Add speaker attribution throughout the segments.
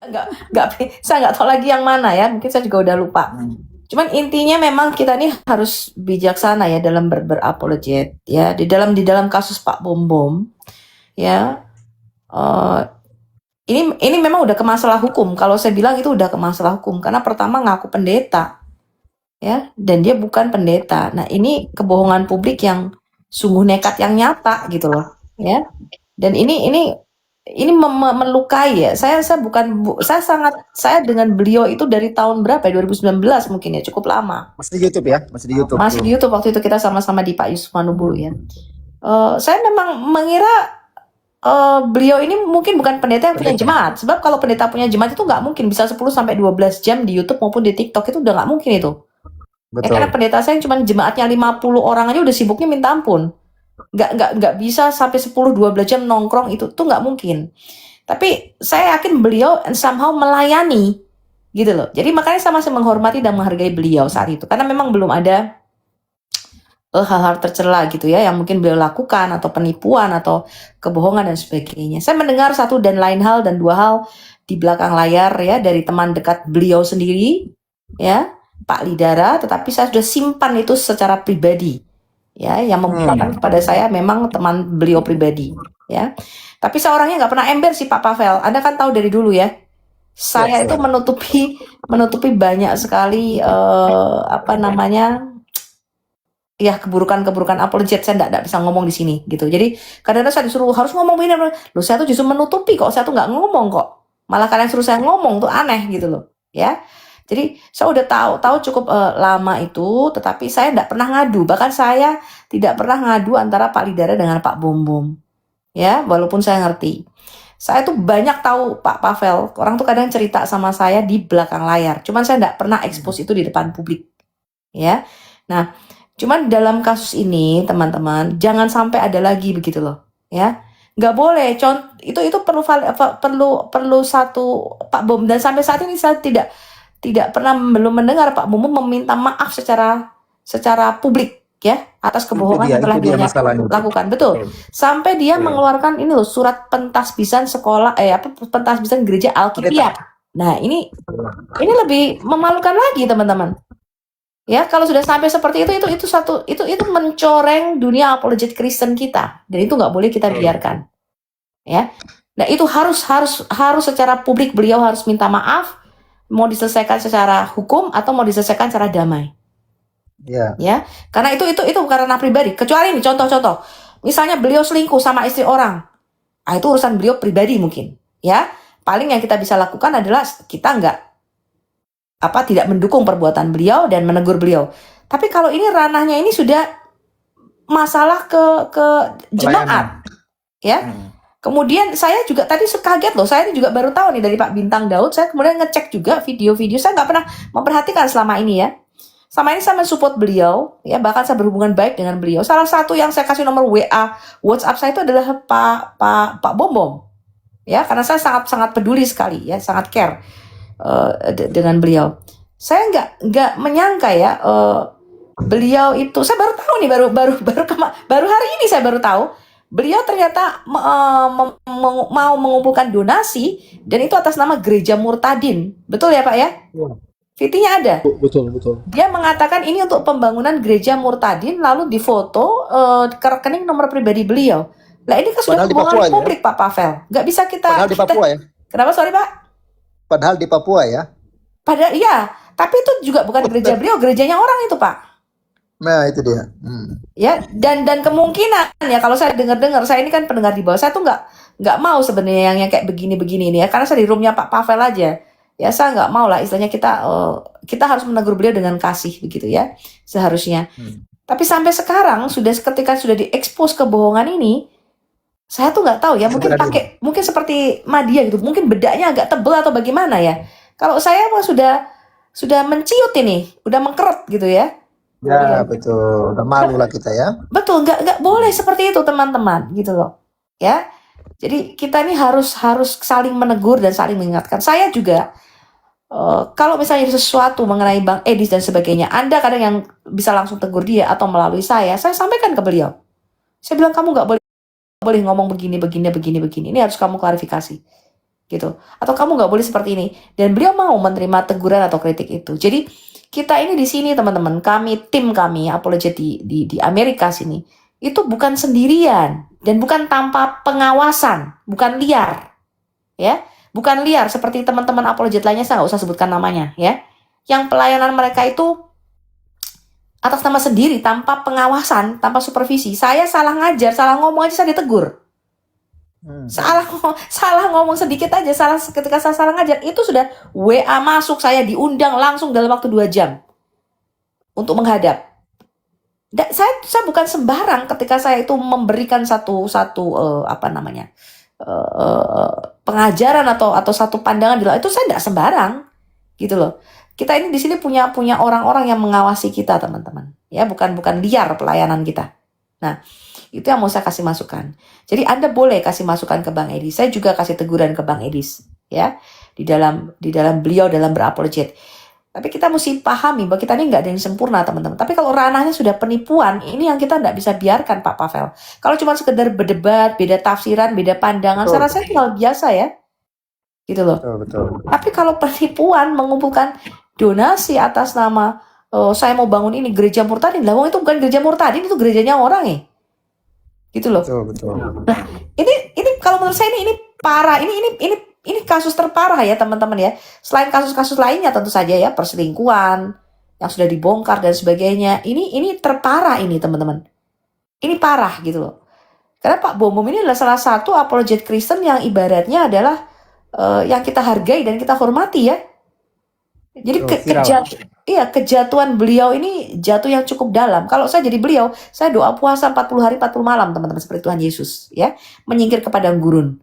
Speaker 1: nggak, saya nggak tahu lagi yang mana ya. Mungkin saya juga udah lupa. Cuman intinya memang kita nih harus bijaksana ya dalam berapologet ya di dalam kasus Pak Bom Bom ya. eh, ini memang udah ke masalah hukum. Kalau saya bilang itu udah ke masalah hukum karena pertama ngaku pendeta ya dan dia bukan pendeta. Nah, ini kebohongan publik yang sungguh nekat yang nyata gitu loh ya. Dan ini melukai ya. Saya bukan saya dengan beliau itu dari tahun berapa ya? 2019 mungkin ya, cukup lama.
Speaker 2: Masih di YouTube ya? Masih di YouTube.
Speaker 1: Masih di YouTube waktu itu kita sama-sama di Pak Yusuf Manubulu ya. Saya memang mengira beliau ini mungkin bukan pendeta yang punya jemaat. Sebab kalau pendeta punya jemaat itu nggak mungkin bisa 10-12 jam di YouTube maupun di TikTok, itu udah nggak mungkin itu. Ya, karena
Speaker 2: Betul.
Speaker 1: pendeta saya cuma jemaatnya 50 orang aja udah sibuknya minta ampun. Nggak bisa sampai 10-12 jam nongkrong, itu tuh nggak mungkin. Tapi saya yakin beliau somehow melayani gitu loh. Jadi makanya saya masih menghormati dan menghargai beliau saat itu. Karena memang belum ada hal-hal tercela gitu ya yang mungkin beliau lakukan atau penipuan atau kebohongan dan sebagainya. Saya mendengar satu dan lain hal dan dua hal di belakang layar ya dari teman dekat beliau sendiri ya, Pak Lidara, tetapi saya sudah simpan itu secara pribadi ya, yang membuktikan kepada saya memang teman beliau pribadi ya. Tapi saya orangnya nggak pernah ember sih Pak Pavel. Anda kan tahu dari dulu ya. Saya itu menutupi banyak sekali apa namanya ya keburukan-keburukan apologet. Saya nggak bisa ngomong di sini gitu. Jadi kadang-kadang saya disuruh harus ngomong begini, loh saya tuh justru menutupi kok, saya tuh nggak ngomong kok. Malah kalian suruh saya ngomong tuh aneh gitu loh ya. Jadi saya udah tahu cukup lama itu, tetapi saya nggak pernah ngadu. Bahkan saya tidak pernah ngadu antara Pak Lidara dengan Pak Bom Bom ya, walaupun saya ngerti. Saya tuh banyak tahu Pak Pavel, orang tuh kadang cerita sama saya di belakang layar. Cuman saya nggak pernah expose itu di depan publik ya. Nah, cuman dalam kasus ini teman-teman jangan sampai ada lagi begitu loh ya. Nggak boleh itu perlu satu Pak Bom, dan sampai saat ini saya tidak pernah belum mendengar Pak Bom meminta maaf secara publik ya atas kebohongan yang telah dia lakukan. Betul. Sampai dia mengeluarkan ini loh surat pentasbisan sekolah pentasbisan gereja Alkitab. Nah, ini lebih memalukan lagi teman-teman. Ya, kalau sudah sampai seperti itu mencoreng dunia apologet Kristen kita, dan itu nggak boleh kita biarkan. Ya. Nah, itu harus secara publik beliau harus minta maaf, mau diselesaikan secara hukum atau mau diselesaikan secara damai. Ya, karena itu karena pribadi. Kecuali ini contoh-contoh, misalnya beliau selingkuh sama istri orang, itu urusan beliau pribadi mungkin. Ya, paling yang kita bisa lakukan adalah kita tidak mendukung perbuatan beliau dan menegur beliau. Tapi kalau ini ranahnya ini sudah masalah ke jemaat, ya. Kemudian saya juga tadi kaget loh, saya ini juga baru tahu nih dari Pak Bintang Daud. Saya kemudian ngecek juga video-video, saya nggak pernah memperhatikan selama ini ya. Sama ini saya mensupport beliau, ya, bahkan saya berhubungan baik dengan beliau. Salah satu yang saya kasih nomor WA, WhatsApp saya itu adalah Pak Bom Bom, ya, karena saya sangat peduli sekali, ya, sangat care dengan beliau. Saya nggak menyangka ya beliau itu, saya baru tahu nih baru hari ini saya baru tahu beliau ternyata mau mengumpulkan donasi dan itu atas nama Gereja Murtadin, betul ya Pak ya? VT-nya ada.
Speaker 2: Betul.
Speaker 1: Dia mengatakan ini untuk pembangunan Gereja Murtadin, lalu difoto ke rekening nomor pribadi beliau. Nah, ini kan sudah kebohongan publik ya? Pak Pavel. Nggak bisa
Speaker 2: Padahal di Papua ya?
Speaker 1: Kenapa, sorry Pak?
Speaker 2: Padahal di Papua ya?
Speaker 1: Padahal iya, tapi itu juga bukan gereja beliau, gerejanya orang itu Pak.
Speaker 2: Nah, itu dia.
Speaker 1: Ya, dan kemungkinan ya kalau saya dengar, saya ini kan pendengar di bawah, saya tuh nggak mau sebenarnya yang kayak begini ini ya, karena saya di roomnya Pak Pavel aja. Ya, saya nggak mau lah istilahnya kita harus menegur beliau dengan kasih begitu ya seharusnya. Tapi sampai sekarang ketika sudah diekspos kebohongan ini, saya tuh nggak tahu ya, mungkin seperti Madia gitu, mungkin bedanya agak tebel atau bagaimana ya. Kalau saya mah sudah menciut ini, udah mengkerut gitu ya.
Speaker 2: Ya, betul. Udah malu lah kita ya.
Speaker 1: Betul, nggak boleh seperti itu teman-teman gitu loh. Ya. Jadi kita ini harus saling menegur dan saling mengingatkan. Saya juga kalau misalnya sesuatu mengenai Bang Edis dan sebagainya, Anda kadang yang bisa langsung tegur dia atau melalui saya sampaikan ke beliau. Saya bilang kamu nggak boleh ngomong begini. Ini harus kamu klarifikasi. gitu. Atau kamu nggak boleh seperti ini. Dan beliau mau menerima teguran atau kritik itu. Jadi kita ini di sini teman-teman, tim kami apologet di Amerika sini, itu bukan sendirian dan bukan tanpa pengawasan, bukan liar, ya, bukan liar seperti teman-teman apologet lainnya, saya nggak usah sebutkan namanya, ya, yang pelayanan mereka itu atas nama sendiri, tanpa pengawasan, tanpa supervisi. Saya salah ngajar, salah ngomong aja saya ditegur. Salah ngomong sedikit aja, ketika saya salah ngajar, itu sudah WA masuk, saya diundang langsung dalam waktu 2 jam untuk menghadap. Saya bukan sembarang ketika saya itu memberikan satu pengajaran atau satu pandangan, itu saya tidak sembarang gitu loh. Kita ini di sini punya orang-orang yang mengawasi kita, teman-teman, ya, bukan liar pelayanan kita. Nah, itu yang mau saya kasih masukan. Jadi Anda boleh kasih masukan ke Bang Edis. Saya juga kasih teguran ke Bang Edis, ya, di dalam beliau dalam berapologet. Tapi kita mesti pahami bahwa kita ini nggak ada yang sempurna, teman-teman. Tapi kalau ranahnya sudah penipuan, ini yang kita nggak bisa biarkan, Pak Pavel. Kalau cuma sekedar berdebat, beda tafsiran, beda pandangan, saya rasa itu hal biasa, ya, gitu loh.
Speaker 2: Betul.
Speaker 1: Tapi kalau penipuan, mengumpulkan donasi atas nama saya mau bangun ini gereja Murtadin, lah itu bukan gereja Murtadin, itu gerejanya orang, ya, gitu loh.
Speaker 2: Betul.
Speaker 1: Nah, ini kalau menurut saya ini parah. Ini kasus terparah, ya, teman-teman, ya. Selain kasus-kasus lainnya tentu saja, ya, perselingkuhan yang sudah dibongkar dan sebagainya. Ini terparah ini, teman-teman. Ini parah gitu loh. Karena Pak Bom ini adalah salah satu apologet Kristen yang ibaratnya adalah yang kita hargai dan kita hormati, ya. Jadi kejatuhan beliau ini jatuh yang cukup dalam. Kalau saya jadi beliau, saya doa puasa 40 hari 40 malam, teman-teman, seperti Tuhan Yesus, ya, menyingkir ke padang gurun,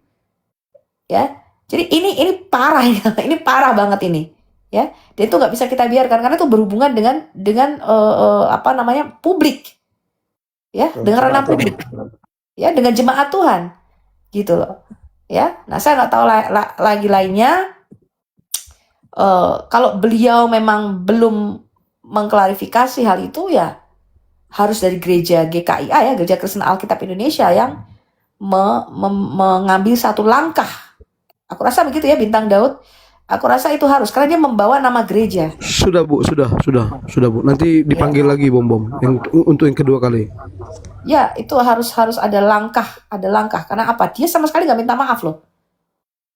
Speaker 1: ya. Jadi ini parah, ya. Ini parah banget ini, ya. Dan itu nggak bisa kita biarkan karena itu berhubungan dengan publik, ya, dengan ranah publik, ya, dengan jemaat Tuhan, gitu loh, ya. Nah, saya nggak tahu lagi lainnya. Kalau beliau memang belum mengklarifikasi hal itu, ya harus dari gereja GKIA, ya, Gereja Kristen Alkitab Indonesia, yang mengambil satu langkah. Aku rasa begitu, ya, Bintang Daud. Aku rasa itu harus, karena dia membawa nama gereja.
Speaker 3: Sudah Bu. Bu. Nanti dipanggil lagi Bom untuk yang kedua kali.
Speaker 1: Ya, itu harus ada langkah, Karena apa? Dia sama sekali nggak minta maaf loh,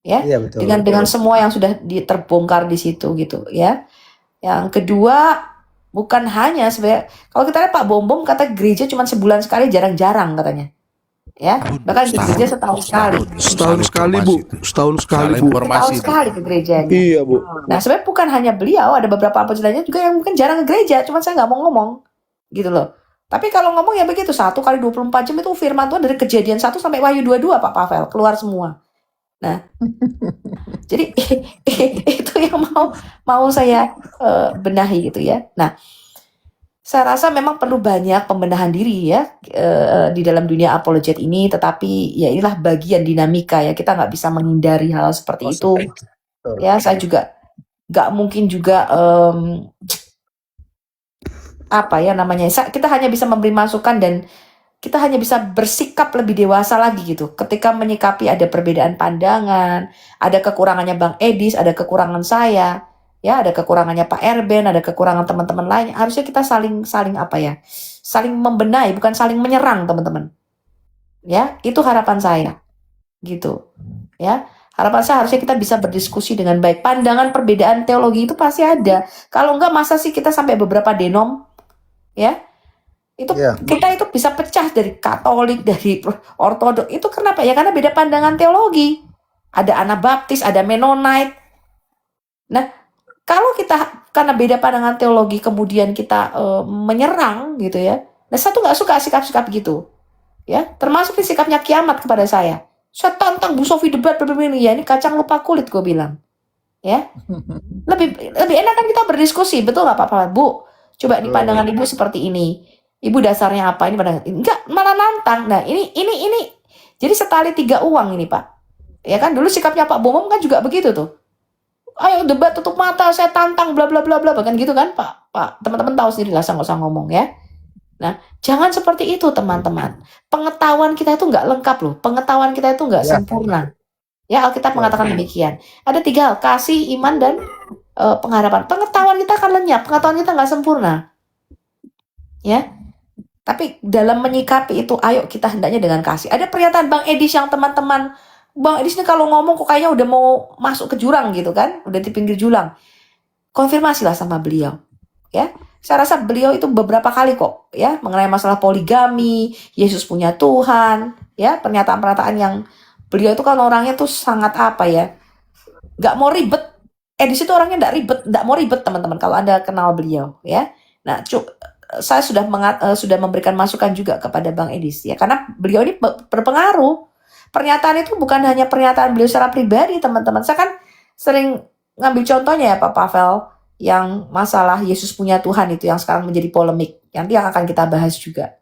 Speaker 1: ya.
Speaker 2: Iya, betul.
Speaker 1: Dengan semua yang sudah terbongkar di situ, gitu, ya. Yang kedua, bukan hanya sebenarnya, kalau kita lihat Pak Bom kata gereja cuma sebulan sekali, jarang-jarang katanya, ya. Bahkan gereja setahun sekali.
Speaker 3: Setahun sekali Bu. Setahun sekali
Speaker 1: ke gerejanya.
Speaker 3: Iya Bu.
Speaker 1: Nah, sebenarnya bukan hanya beliau, ada beberapa apologet lainnya juga yang mungkin jarang ke gereja, cuma saya nggak mau ngomong, gitu loh. Tapi kalau ngomong ya begitu, 1 kali 24 jam itu firman Tuhan dari Kejadian 1 sampai Wahyu 22, Pak Pavel, keluar semua. Nah, jadi itu yang mau saya benahi, gitu, ya. Nah, saya rasa memang perlu banyak pembenahan diri, ya, di dalam dunia apologet ini. Tetapi ya inilah bagian dinamika, ya, kita nggak bisa menghindari hal seperti itu, ya. Saya juga nggak mungkin juga kita hanya bisa memberi masukan dan kita hanya bisa bersikap lebih dewasa lagi, gitu, ketika menyikapi ada perbedaan pandangan, ada kekurangannya Bang Edis, ada kekurangan saya, ya, ada kekurangannya Pak Erben, ada kekurangan teman-teman lain. Harusnya kita saling membenahi, bukan saling menyerang, teman-teman, ya. Itu harapan saya, gitu, ya. Harapan saya harusnya kita bisa berdiskusi dengan baik. Pandangan perbedaan teologi itu pasti ada. Kalau enggak, masa sih kita sampai beberapa denom, ya. Kita itu bisa pecah dari Katolik, dari Ortodok. Itu kenapa? Ya karena beda pandangan teologi. Ada Anabaptis, ada Mennonite. Nah, kalau kita karena beda pandangan teologi kemudian kita menyerang, gitu, ya. Nah, saya tuh nggak suka sikap-sikap gitu, ya. Termasuk sikapnya Kiamat kepada saya. Saya tantang Bu Sofi debat ini, ya, ini kacang lupa kulit, gue bilang, ya. Lebih enak kan kita berdiskusi, betul nggak Pak Bu? Coba di pandangan Ibu seperti ini. Ibu dasarnya apa? Ini pandangan enggak, malah nantang. Nah, ini jadi setali 3 uang ini, Pak. Ya kan, dulu sikapnya Pak Bomom kan juga begitu tuh. Ayo debat tutup mata, saya tantang bla bla bla bla, bahkan gitu kan, Pak. Teman-teman tahu sendiri lah, saya nggak usah ngomong, ya. Nah, jangan seperti itu, teman-teman. Pengetahuan kita itu nggak lengkap loh. Pengetahuan kita itu nggak sempurna. Ya, Alkitab mengatakan demikian. Ada 3 hal, kasih, iman, dan pengharapan. Pengetahuan kita akan lenyap, pengetahuan kita nggak sempurna. Ya, tapi dalam menyikapi itu, ayo kita hendaknya dengan kasih. Ada pernyataan Bang Edis yang teman-teman, Bang Edis ini kalau ngomong kok kayaknya udah mau masuk ke jurang gitu kan, udah di pinggir jurang. Konfirmasilah sama beliau, ya. Saya rasa beliau itu beberapa kali kok, ya, mengenai masalah poligami, Yesus punya Tuhan, ya, pernyataan-pernyataan yang beliau itu kan orangnya tuh sangat apa ya, nggak mau ribet. Edis itu orangnya nggak mau ribet teman-teman kalau Anda kenal beliau, ya. Nah, saya sudah memberikan masukan juga kepada Bang Edis, ya, karena beliau ini berpengaruh. Pernyataan itu bukan hanya pernyataan beliau secara pribadi, teman-teman. Saya kan sering ngambil contohnya ya Pak Pavel, yang masalah Yesus punya Tuhan itu yang sekarang menjadi polemik. Nanti yang akan kita bahas juga.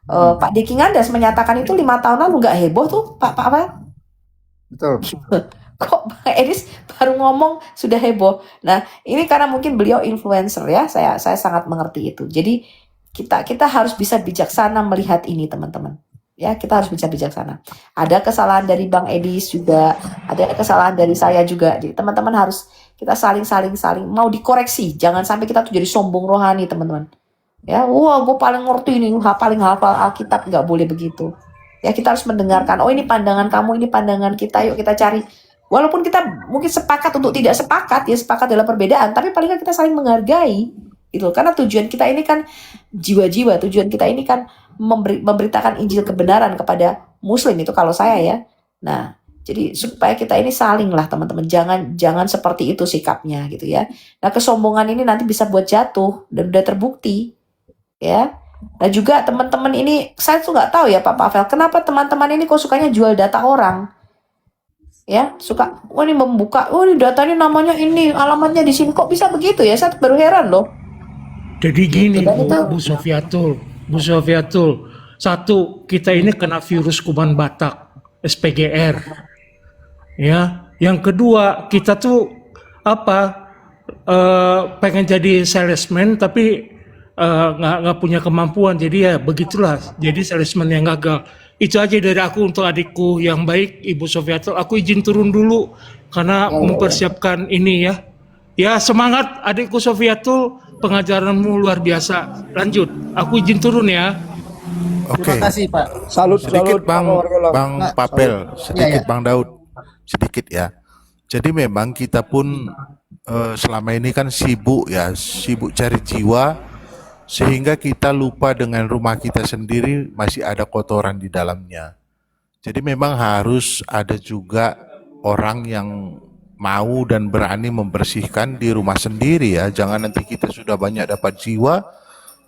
Speaker 1: Pak Diki Ngandas menyatakan itu 5 tahun lalu, nggak heboh tuh Pak Pavel?
Speaker 2: Betul.
Speaker 1: Kok Bang Edis baru ngomong sudah heboh. Nah, ini karena mungkin beliau influencer ya. Saya sangat mengerti itu. Jadi kita harus bisa bijaksana melihat ini, teman-teman. Ya, kita harus bisa bijaksana. Ada kesalahan dari Bang Edis juga, ada kesalahan dari saya juga. Jadi teman-teman harus kita saling mau dikoreksi. Jangan sampai kita tuh jadi sombong rohani, teman-teman. Ya, wah, gue paling ngerti ini, paling hafal Alkitab, nggak boleh begitu. Ya, kita harus mendengarkan. Oh, ini pandangan kamu, ini pandangan kita. Yuk kita cari. Walaupun kita mungkin sepakat untuk tidak sepakat, ya sepakat dalam perbedaan, tapi paling nggak kita saling menghargai, gitu. Karena tujuan kita ini kan jiwa-jiwa, tujuan kita ini kan memberitakan Injil kebenaran kepada Muslim, itu kalau saya ya. Nah, jadi supaya kita ini saling lah teman-teman, jangan seperti itu sikapnya gitu ya. Nah, kesombongan ini nanti bisa buat jatuh dan udah terbukti, ya. Nah juga teman-teman ini, saya tuh nggak tahu ya Pak Pavel, kenapa teman-teman ini kok sukanya jual data orang? Ya, suka, oh ini membuka, oh ini datanya namanya ini, alamatnya di sini, kok bisa begitu ya? Saya baru heran loh.
Speaker 4: Jadi gini
Speaker 1: Dan itu,
Speaker 4: Bu Sofiatul, satu, kita ini kena virus kuman Batak, SPGR, ya. Yang kedua, kita tuh pengen jadi salesman tapi nggak punya kemampuan, jadi ya begitulah, jadi salesman yang gagal. Itu aja dari aku untuk adikku yang baik, Ibu Sofiatul. Aku izin turun dulu karena mempersiapkan ini ya. Ya semangat adikku Sofiatul, pengajaranmu luar biasa. Lanjut, aku izin turun ya.
Speaker 5: Oke,
Speaker 2: Terima kasih Pak.
Speaker 3: Salut,
Speaker 5: sedikit Bang
Speaker 2: Nah,
Speaker 5: Papel, sedikit
Speaker 2: ya.
Speaker 5: Bang Daud, sedikit ya. Jadi memang kita pun selama ini kan sibuk cari jiwa, sehingga kita lupa dengan rumah kita sendiri masih ada kotoran di dalamnya. Jadi memang harus ada juga orang yang mau dan berani membersihkan di rumah sendiri ya. Jangan nanti kita sudah banyak dapat jiwa,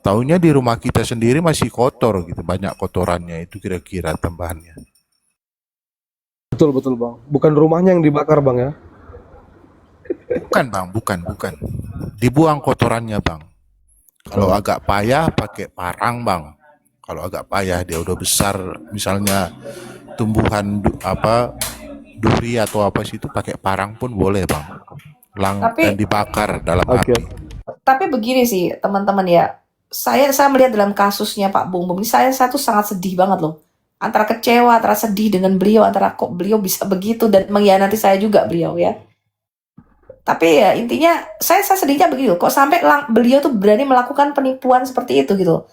Speaker 5: taunya di rumah kita sendiri masih kotor gitu, banyak kotorannya. Itu kira-kira tambahannya.
Speaker 3: Betul Bang. Bukan rumahnya yang dibakar Bang ya.
Speaker 5: Bukan Bang, bukan. Dibuang kotorannya Bang. Kalau agak payah pakai parang Bang. Kalau agak payah dia udah besar, misalnya tumbuhan duri atau apa sih, itu pakai parang pun boleh Bang. Dan
Speaker 1: tapi
Speaker 5: dibakar dalam
Speaker 3: Oke.
Speaker 5: api.
Speaker 1: tapi begini sih teman-teman ya. Saya melihat dalam kasusnya Pak Bung Bung ini, saya tuh sangat sedih banget loh. Antara kecewa, antara sedih dengan beliau, antara kok beliau bisa begitu dan mengkhianati saya juga beliau ya. Tapi ya intinya saya sedihnya begitu. Kok sampai beliau tuh berani melakukan penipuan seperti itu gitu.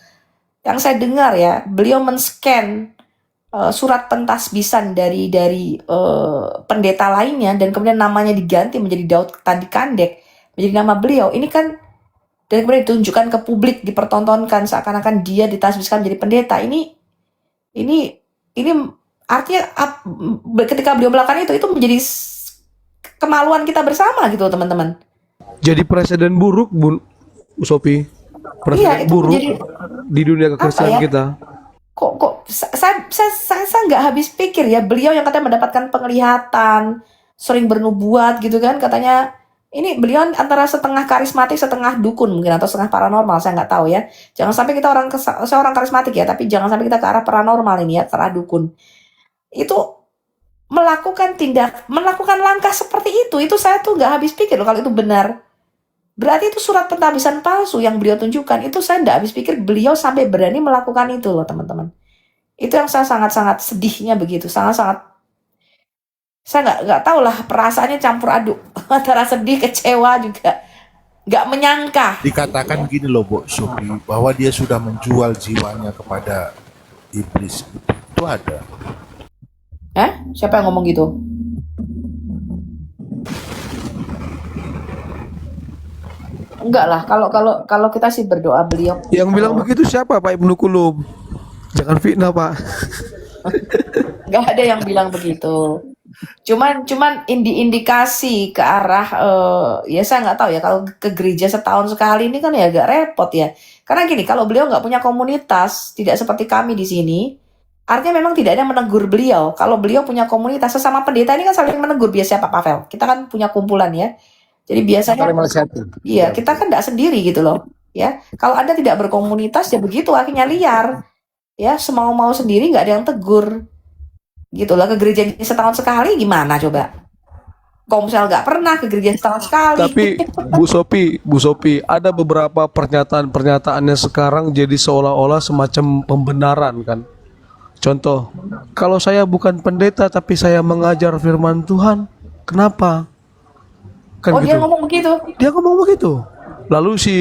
Speaker 1: Yang saya dengar ya, beliau men-scan surat pentasbisan dari pendeta lainnya dan kemudian namanya diganti menjadi Daud Tandi Kandek, menjadi nama beliau. Ini kan dan kemudian ditunjukkan ke publik, dipertontonkan seakan-akan dia ditasbiskan menjadi pendeta. Ini artinya ketika beliau melakukan itu menjadi kemaluan kita bersama gitu teman-teman.
Speaker 3: Jadi presiden buruk Bu Sophie. Presiden
Speaker 1: Itu
Speaker 3: buruk
Speaker 1: menjadi
Speaker 3: di dunia kekristenan
Speaker 1: ya?
Speaker 3: kita.
Speaker 1: Kok saya nggak habis pikir ya, beliau yang katanya mendapatkan penglihatan, sering bernubuat gitu kan, katanya ini beliau antara setengah karismatik setengah dukun mungkin atau setengah paranormal, saya nggak tahu ya. Jangan sampai kita saya orang karismatik ya, tapi jangan sampai kita ke arah paranormal ini ya, ke arah dukun. Itu melakukan langkah seperti itu saya tuh nggak habis pikir loh kalau itu benar. Berarti itu surat pentasbisan palsu yang beliau tunjukkan. Itu saya nggak habis pikir beliau sampai berani melakukan itu loh teman-teman. Itu yang saya sangat-sangat sedihnya begitu. Sangat-sangat Saya nggak tahu lah, perasaannya campur aduk antara sedih, kecewa juga, nggak menyangka.
Speaker 5: Dikatakan gini loh Bu Sophie, bahwa dia sudah menjual jiwanya kepada iblis. Itu ada.
Speaker 1: Siapa yang ngomong gitu? Enggak lah, kalau kita sih berdoa beliau.
Speaker 3: Yang bilang begitu siapa Pak Ibnu Kulum? Jangan fitnah Pak.
Speaker 1: Nggak ada yang bilang begitu. Cuman indikasi ke arah ya saya nggak tahu ya, kalau ke gereja setahun sekali ini kan ya agak repot ya. Karena gini, kalau beliau nggak punya komunitas, tidak seperti kami di sini, artinya memang tidak ada yang menegur beliau. Kalau beliau punya komunitas, sesama pendeta ini kan saling menegur biasanya Pak Pavel. Kita kan punya kumpulan ya. Jadi biasanya
Speaker 2: Saling menasihati.
Speaker 1: iya, kita kan nggak sendiri gitu loh. Ya, kalau Anda tidak berkomunitas ya begitu, akhirnya liar. Ya, semau-mau sendiri, nggak ada yang tegur. Gitu lah, ke gereja setahun sekali gimana coba? Komsel nggak pernah ke gereja setahun sekali.
Speaker 3: Tapi Bu Sophie, ada beberapa pernyataan-pernyataannya sekarang jadi seolah-olah semacam pembenaran kan. Contoh, kalau saya bukan pendeta tapi saya mengajar firman Tuhan, kenapa? Kan
Speaker 1: Oh,
Speaker 3: gitu.
Speaker 1: dia ngomong begitu.
Speaker 3: Dia ngomong begitu. Lalu si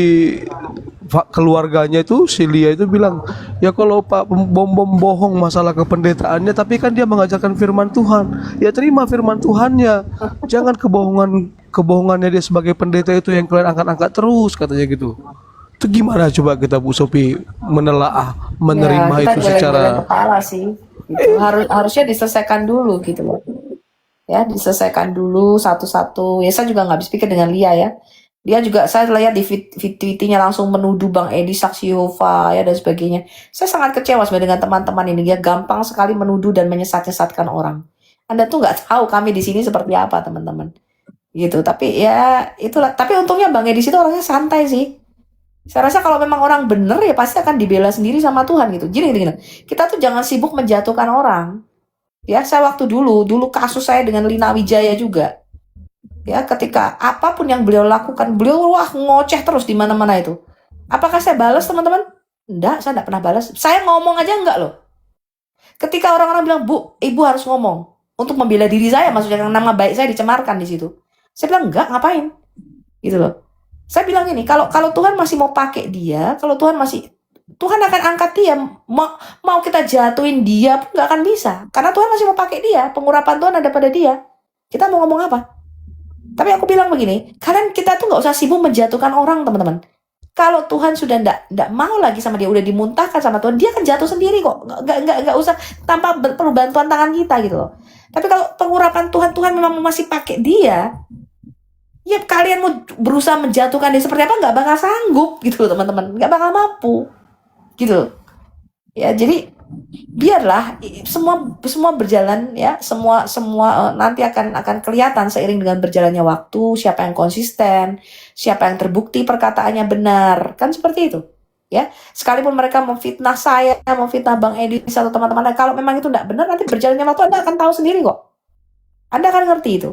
Speaker 3: keluarganya itu, si Lia itu bilang, ya kalau Pak Bom bohong masalah kependetaannya, tapi kan dia mengajarkan firman Tuhan. Ya terima firman Tuhannya. Jangan kebohongannya dia sebagai pendeta itu yang kalian angkat-angkat terus, katanya gitu. Itu gimana coba kita Bu Sophie menelaah, menerima
Speaker 1: Ya, kita
Speaker 3: itu
Speaker 1: geleng-geleng
Speaker 3: secara
Speaker 1: kepala sih. Gitu. Harusnya diselesaikan dulu gitu loh. Ya, diselesaikan dulu satu-satu. Ya, saya juga nggak habis pikir dengan Lia ya. Dia juga, saya lihat di tweetnya langsung menuduh Bang Edi saksi Yehova ya dan sebagainya. Saya sangat kecewa sebenarnya dengan teman-teman ini. Dia gampang sekali menuduh dan menyesat-nyesatkan orang. Anda tuh nggak tahu kami di sini seperti apa, teman-teman. Gitu. Tapi ya itulah. Tapi untungnya Bang Edi situ orangnya santai sih. Saya rasa kalau memang orang bener ya pasti akan dibela sendiri sama Tuhan gitu. Gini. Kita tuh jangan sibuk menjatuhkan orang. Ya, saya waktu dulu kasus saya dengan Lina Wijaya juga. Ya, ketika apapun yang beliau lakukan, beliau ngoceh terus di mana-mana itu. Apakah saya balas, teman-teman? Enggak, saya enggak pernah balas. Saya ngomong aja enggak loh. Ketika orang-orang bilang, "Bu, Ibu harus ngomong." Untuk membela diri saya, maksudnya nama baik saya dicemarkan di situ. Saya bilang, "Enggak, ngapain?" Gitu loh. Saya bilang ini, kalau Tuhan masih mau pakai dia, kalau Tuhan akan angkat dia, mau kita jatuhin dia pun nggak akan bisa, karena Tuhan masih mau pakai dia, pengurapan Tuhan ada pada dia. Kita mau ngomong apa? Tapi aku bilang begini, kita tuh nggak usah sibuk menjatuhkan orang, teman-teman. Kalau Tuhan sudah nggak mau lagi sama dia, udah dimuntahkan sama Tuhan, dia akan jatuh sendiri kok, nggak usah tanpa perlu bantuan tangan kita gitu loh. Tapi kalau pengurapan Tuhan memang masih pakai dia, ya kalian mau berusaha menjatuhkan dia seperti apa, nggak bakal sanggup gitu loh teman-teman, nggak bakal mampu gitu ya. Jadi biarlah semua berjalan ya, semua nanti akan kelihatan seiring dengan berjalannya waktu, siapa yang konsisten, siapa yang terbukti perkataannya benar, kan seperti itu ya. Sekalipun mereka memfitnah saya, memfitnah Bang Edi atau teman-teman, kalau memang itu tidak benar, nanti berjalannya waktu Anda akan tahu sendiri kok, Anda akan ngerti itu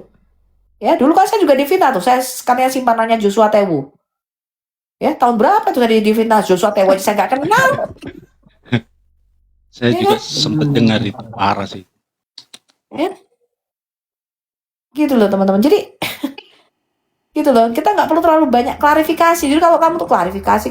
Speaker 1: ya. Dulu kan saya juga difitnah tuh, saya katanya simpanannya Joshua Tewu. Ya, tahun berapa tuh tadi di fitnah Joshua Tewa, saya nggak kenal.
Speaker 6: Saya
Speaker 1: Ya
Speaker 6: juga
Speaker 1: kan?
Speaker 6: sempat dengar itu, parah sih.
Speaker 1: Ya. Gitu loh teman-teman. Jadi gitu loh, kita nggak perlu terlalu banyak klarifikasi. Jadi kalau kamu tuh klarifikasi,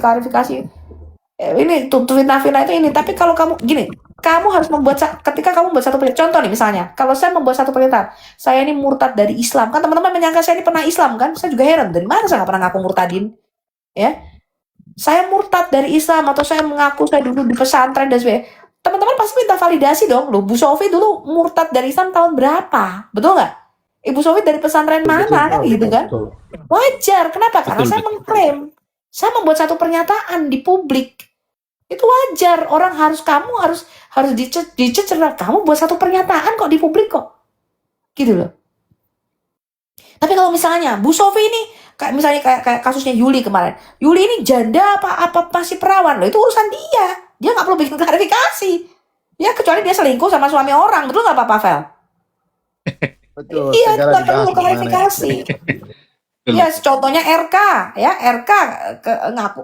Speaker 1: ini tuh fitnah itu ini. Tapi kalau kamu gini, kamu harus ketika kamu membuat satu pernyataan. Contoh nih misalnya, kalau saya membuat satu pernyataan, saya ini murtad dari Islam, kan teman-teman menyangka saya ini pernah Islam kan? Saya juga heran, dari mana saya nggak pernah ngaku murtadin? Ya, saya murtad dari Islam atau saya mengaku saya dulu di pesantren dan sebagainya, teman-teman pasti minta validasi dong. Loh, Bu Sophie dulu murtad dari Islam tahun berapa? Betul nggak? Ibu Sophie dari pesantren mana kan gitu kan? Wajar. Kenapa? Karena saya mengklaim, saya membuat satu pernyataan di publik. Itu wajar. Kamu harus dicecer. Kamu buat satu pernyataan kok di publik kok. Gitu loh. Tapi kalau misalnya Bu Sophie ini kayak kasusnya Yuli kemarin. Yuli ini janda apa masih perawan loh, itu urusan dia. Dia nggak perlu bikin klarifikasi. Ya kecuali dia selingkuh sama suami orang, betul nggak Pak Pavel?
Speaker 2: Betul.
Speaker 1: Iya, itu
Speaker 2: segala
Speaker 1: nggak perlu
Speaker 2: dibahas
Speaker 1: klarifikasi.
Speaker 6: Betul.
Speaker 1: Ya, contohnya RK, ya RK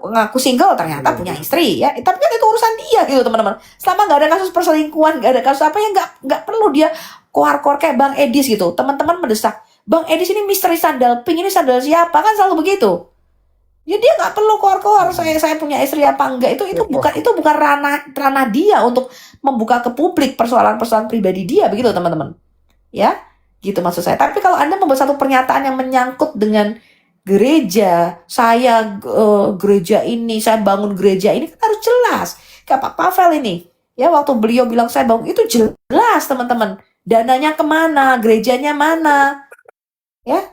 Speaker 1: ngaku single ternyata punya istri, ya. Tapi kan itu urusan dia gitu teman-teman. Selama nggak ada kasus perselingkuhan, nggak ada kasus apa yang nggak perlu dia koar-koar kayak Bang Edis gitu. Teman-teman mendesak, Bang Edis ini misteri sandal pink, ini sandal siapa? Kan selalu begitu. Ya dia nggak perlu koar-koar saya punya istri apa enggak, itu bukan ranah dia untuk membuka ke publik persoalan-persoalan pribadi dia, begitu teman-teman. Ya, gitu maksud saya. Tapi kalau Anda membuat satu pernyataan yang menyangkut dengan gereja, saya gereja ini, saya bangun gereja ini, kan harus jelas. Kayak Pak Pavel ini, ya waktu beliau bilang saya bangun, itu jelas teman-teman. Dananya kemana, gerejanya mana, ya.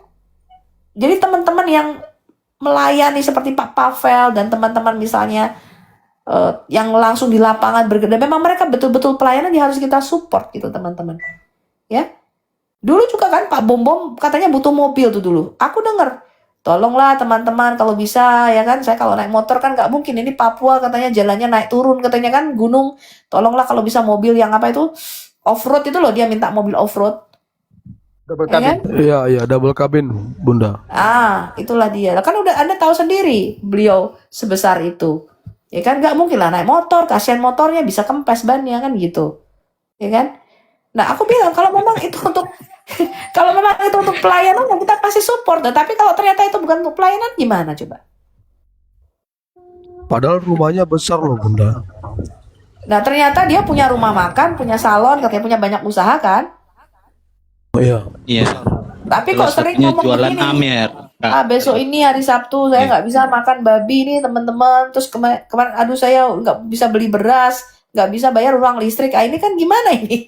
Speaker 1: Jadi teman-teman yang melayani seperti Pak Pavel dan teman-teman misalnya yang langsung di lapangan bergerak, memang mereka betul-betul pelayanan yang harus kita support gitu teman-teman. Ya, dulu juga kan Pak Bom katanya butuh mobil tuh dulu. Aku dengar, tolonglah teman-teman kalau bisa ya kan. Saya kalau naik motor kan nggak mungkin, ini Papua katanya jalannya naik turun katanya kan gunung. Tolonglah kalau bisa mobil yang apa itu off-road itu loh, dia minta mobil off-road.
Speaker 2: Double
Speaker 1: Ya
Speaker 2: cabin.
Speaker 1: kan?
Speaker 3: Iya, double cabin, Bunda.
Speaker 1: Itulah dia. Kan udah Anda tahu sendiri beliau sebesar itu. Ya kan nggak mungkin lah naik motor, kasihan motornya bisa kempes bannya kan gitu. Ya kan? Nah, aku bilang kalau memang itu untuk kalau memang itu untuk pelayanan ya kita pasti support. Tapi kalau ternyata itu bukan untuk pelayanan gimana coba?
Speaker 3: Padahal rumahnya besar loh, Bunda.
Speaker 1: Nah, ternyata dia punya rumah makan, punya salon, katanya punya banyak usaha kan?
Speaker 3: Oh, iya.
Speaker 6: Iya.
Speaker 1: Tapi
Speaker 6: Salah
Speaker 1: kok sering
Speaker 6: satunya
Speaker 1: ngomong
Speaker 6: jualan
Speaker 1: begini.
Speaker 6: Amer.
Speaker 1: Besok ini hari Sabtu saya
Speaker 6: Iya.
Speaker 1: nggak bisa makan babi nih teman-teman. Terus kemarin aduh saya nggak bisa beli beras, nggak bisa bayar uang listrik. Ini kan gimana ini?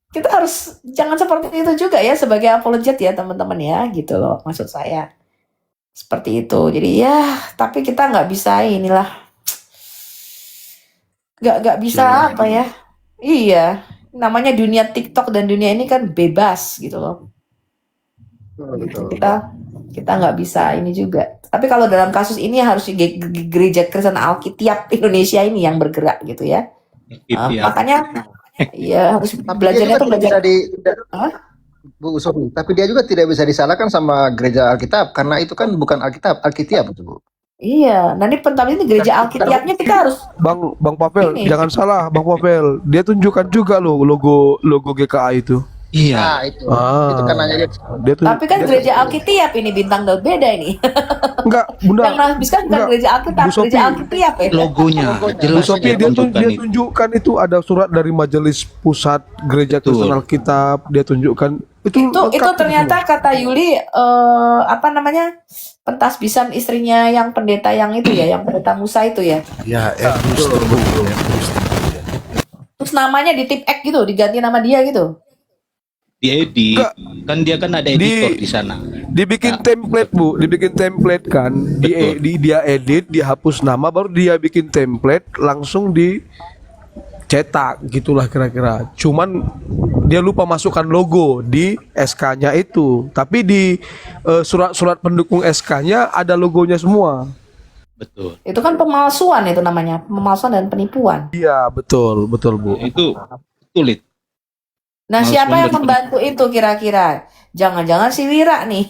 Speaker 1: Kita harus jangan seperti itu juga ya sebagai apologet ya teman-teman ya gitu loh maksud saya. Seperti itu. Jadi ya tapi kita nggak bisa inilah. Nggak bisa apa ya. Iya. Namanya dunia TikTok dan dunia ini kan bebas gitu loh.
Speaker 2: Betul.
Speaker 1: Kita nggak bisa ini juga. Tapi kalau dalam kasus ini harus gereja Kristen Alkitab Indonesia ini yang bergerak gitu ya.
Speaker 6: Iya.
Speaker 1: Makanya ya harus
Speaker 2: Tapi dia
Speaker 1: belajarnya
Speaker 2: juga
Speaker 1: tuh
Speaker 2: tidak
Speaker 1: belajar.
Speaker 2: bisa
Speaker 1: Hah?
Speaker 2: Bu Sofi, tapi dia juga tidak bisa disalahkan sama gereja Alkitab karena itu kan bukan Alkitab itu, Bu.
Speaker 1: Iya, nanti penting ini gereja Alkitabnya kita harus
Speaker 3: Bang Pavel,
Speaker 1: Ini.
Speaker 3: jangan salah, Bang Pavel. Dia tunjukkan juga loh logo GKA itu.
Speaker 6: Iya.
Speaker 2: Nah, itu.
Speaker 3: Ah.
Speaker 2: Itu kan hanya dia.
Speaker 1: tapi kan gereja Alkitab ini bintang Daud beda ini.
Speaker 3: Enggak, Bunda.
Speaker 1: Yang habiskan bukan
Speaker 3: Enggak.
Speaker 1: gereja Alkitab,
Speaker 3: Bu Sophie.
Speaker 1: gereja Alkitab ya.
Speaker 6: Logonya
Speaker 3: Bu
Speaker 6: jelas
Speaker 3: Sophie,
Speaker 6: dia
Speaker 3: dia
Speaker 6: tunjukkan itu.
Speaker 3: tunjukkan itu ada surat dari Majelis Pusat Gereja
Speaker 6: Betul.
Speaker 3: Kristen Alkitab. Dia tunjukkan itu
Speaker 1: Itu
Speaker 3: lengkap
Speaker 1: ternyata
Speaker 3: semua.
Speaker 1: kata Yuli apa namanya? Pentas bisan istrinya yang pendeta yang itu ya, yang pendeta Musa itu ya.
Speaker 5: Ya, Edrus Tembu. Edrus Tembu, ya.
Speaker 1: Terus namanya di tip X gitu, diganti nama dia gitu.
Speaker 6: Diedit.
Speaker 3: Enggak.
Speaker 6: Kan dia kan ada editor di sana.
Speaker 3: Dibikin template, Bu, dibikin template kan. Dia edit, dia hapus nama, baru dia bikin template, langsung dicetak gitulah kira-kira. Cuman dia lupa masukkan logo di SK-nya itu. Tapi di surat-surat pendukung SK-nya ada logonya semua.
Speaker 6: Betul.
Speaker 1: Itu kan pemalsuan itu namanya, pemalsuan dan penipuan.
Speaker 3: Iya, betul, Bu.
Speaker 6: Itu sulit.
Speaker 1: Nah,
Speaker 6: Pemalsuan
Speaker 1: siapa yang
Speaker 6: dan
Speaker 1: membantu itu kira-kira? Jangan-jangan si Wira nih.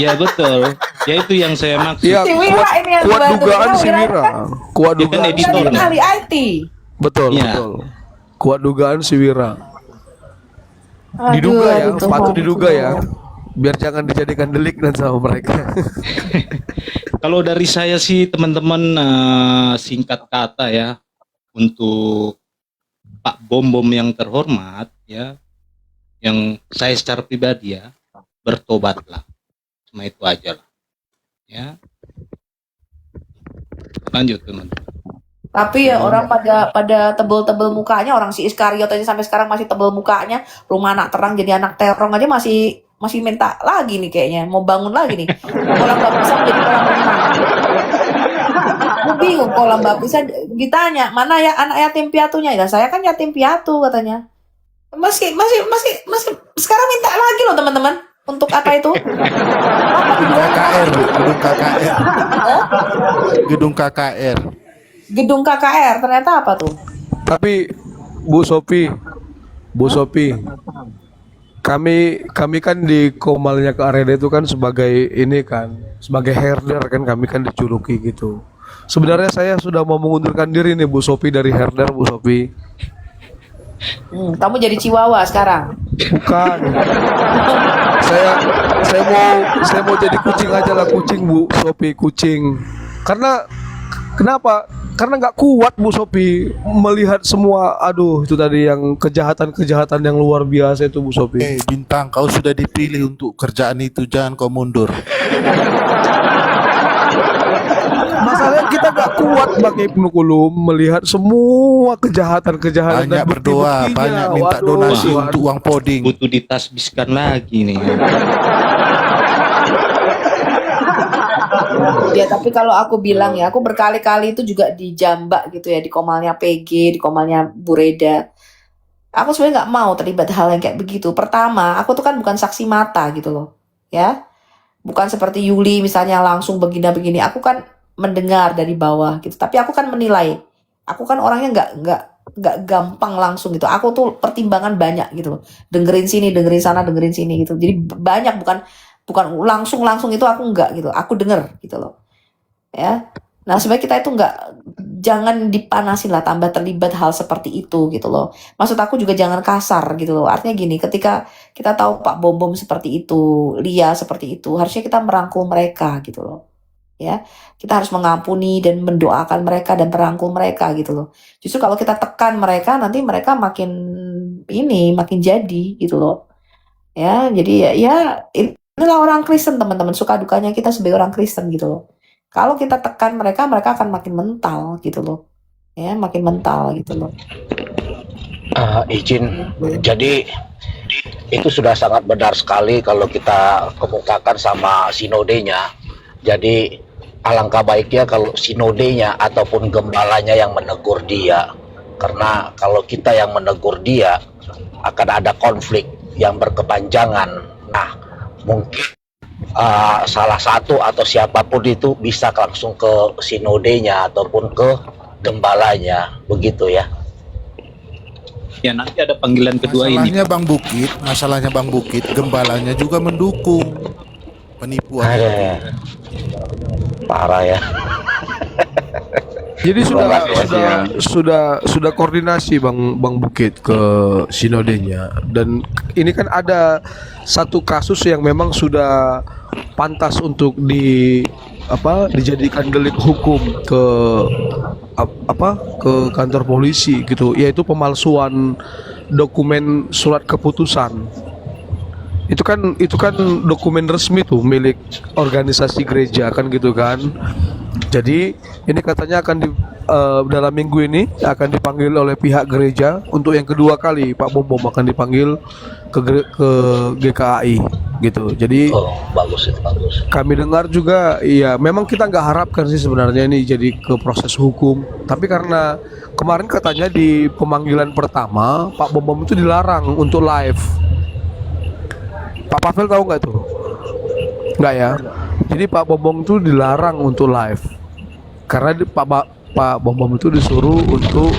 Speaker 6: Ya betul. Ya itu yang saya maksud.
Speaker 3: Iya,
Speaker 1: Si Wira ini yang
Speaker 3: kuat
Speaker 1: membantu.
Speaker 3: dugaan
Speaker 1: Karena
Speaker 3: si
Speaker 1: Wira
Speaker 3: Wira.
Speaker 1: kan
Speaker 3: Kuat
Speaker 6: Dia kan
Speaker 3: dugaan.
Speaker 6: editor.
Speaker 1: dia kan ahli IT.
Speaker 3: Betul,
Speaker 6: Iya.
Speaker 3: betul. Kuat dugaan si Wira.
Speaker 1: Aduh,
Speaker 3: Diduga ya,
Speaker 1: aduh,
Speaker 3: patut
Speaker 1: Tuhan.
Speaker 3: diduga ya. Biar jangan dijadikan delik dan sama mereka.
Speaker 6: Kalau dari saya sih teman-teman singkat kata ya untuk Pak Bom yang terhormat ya, yang saya secara pribadi ya bertobatlah, cuma itu aja lah ya. Lanjut teman-teman.
Speaker 1: Tapi ya orang pada tebel-tebel mukanya, orang si Iskariot aja sampai sekarang masih tebel mukanya. Rumah anak terang jadi anak terong aja masih minta lagi nih kayaknya, mau bangun lagi nih. Kolam baptisan jadi kolam renang. Gue bingung kolam baptisan ditanya mana ya anak yatim piatunya? Ya saya kan yatim piatu katanya. Masih sekarang minta lagi loh teman-teman. Untuk apa itu? Apa dibilang?
Speaker 5: KKR, Bu. Gedung KKR.
Speaker 1: Hah?
Speaker 5: Gedung KKR.
Speaker 1: Gedung KKR ternyata apa tuh?
Speaker 3: Tapi Bu Sophie, kami kan di Komalnya ke Areda itu kan sebagai ini kan, sebagai herder kan, kami kan dijuluki gitu. Sebenarnya saya sudah mau mengundurkan diri nih Bu Sophie dari herder, Bu Sophie.
Speaker 1: Kamu jadi Chihuahua sekarang.
Speaker 3: Bukan. saya saya mau jadi kucing aja lah, kucing Bu Sophie, kucing. Karena kenapa? Karena nggak kuat Bu Sophie melihat semua, aduh itu tadi yang kejahatan-kejahatan yang luar biasa itu Bu Sophie.
Speaker 5: Bintang, kau sudah dipilih untuk kerjaan itu, jangan kau mundur.
Speaker 3: Masalahnya kita nggak kuat Bang Ibnu Kulum melihat semua kejahatan-kejahatan
Speaker 5: Banyak
Speaker 3: dan
Speaker 5: berdoa,
Speaker 3: bukti-buktinya.
Speaker 5: banyak minta
Speaker 3: Waduh,
Speaker 5: donasi
Speaker 3: waduh.
Speaker 5: untuk uang poding.
Speaker 6: Butuh ditasbihkan lagi nih.
Speaker 1: Ya tapi kalau aku bilang ya, aku berkali-kali itu juga di Jambak gitu ya, di Komalnya PG, di Komalnya Bu Reda. Aku sebenarnya nggak mau terlibat hal yang kayak begitu. Pertama, aku tuh kan bukan saksi mata gitu loh, ya. Bukan seperti Yuli misalnya langsung begini-begini. Aku kan mendengar dari bawah gitu. Tapi aku kan menilai. Aku kan orangnya nggak gampang langsung gitu. Aku tuh pertimbangan banyak gitu loh. Dengerin sini, dengerin sana, dengerin sini gitu. Jadi banyak, bukan langsung itu aku nggak gitu. Aku denger gitu loh. Ya. Nah, sebenarnya kita itu jangan dipanasin lah tambah terlibat hal seperti itu gitu loh. Maksud aku juga jangan kasar gitu loh. Artinya gini, ketika kita tahu Pak Bom seperti itu, Lia seperti itu, harusnya kita merangkul mereka gitu loh. Ya, kita harus mengampuni dan mendoakan mereka dan merangkul mereka gitu loh. Justru kalau kita tekan mereka, nanti mereka makin jadi gitu loh. Ya, jadi ya inilah orang Kristen teman-teman, suka dukanya kita sebagai orang Kristen gitu loh. Kalau kita tekan mereka akan makin mental gitu loh. Ya, makin mental gitu loh.
Speaker 7: Izin, jadi itu sudah sangat benar sekali kalau kita kemukakan sama sinodenya. Jadi alangkah baiknya kalau sinodenya ataupun gembalanya yang menegur dia. Karena kalau kita yang menegur dia akan ada konflik yang berkepanjangan. Nah, mungkin salah satu atau siapapun itu bisa langsung ke sinodenya ataupun ke gembalanya, begitu ya.
Speaker 6: Ya nanti ada panggilan kedua ini.
Speaker 5: Masalahnya Bang Bukit, gembalanya juga mendukung penipuan.
Speaker 7: Parah ya.
Speaker 3: Jadi
Speaker 7: Terima kasih,
Speaker 3: sudah koordinasi Bang Bukit ke sinodenya, dan ini kan ada satu kasus yang memang sudah pantas untuk dijadikan delik hukum ke kantor polisi gitu, yaitu pemalsuan dokumen surat keputusan. Itu kan dokumen resmi tuh milik organisasi gereja kan gitu kan. Jadi ini katanya akan dalam minggu ini akan dipanggil oleh pihak gereja untuk yang kedua kali. Pak Bom akan dipanggil ke GKAI gitu. Jadi
Speaker 7: bagus.
Speaker 3: kami dengar juga, ya memang kita nggak harapkan sih sebenarnya ini jadi ke proses hukum. Tapi karena kemarin katanya di pemanggilan pertama Pak Bom itu dilarang untuk live. Pak Pavel tahu nggak tuh? Nggak ya. Jadi Pak Bom itu dilarang untuk live karena Pak Bom itu disuruh untuk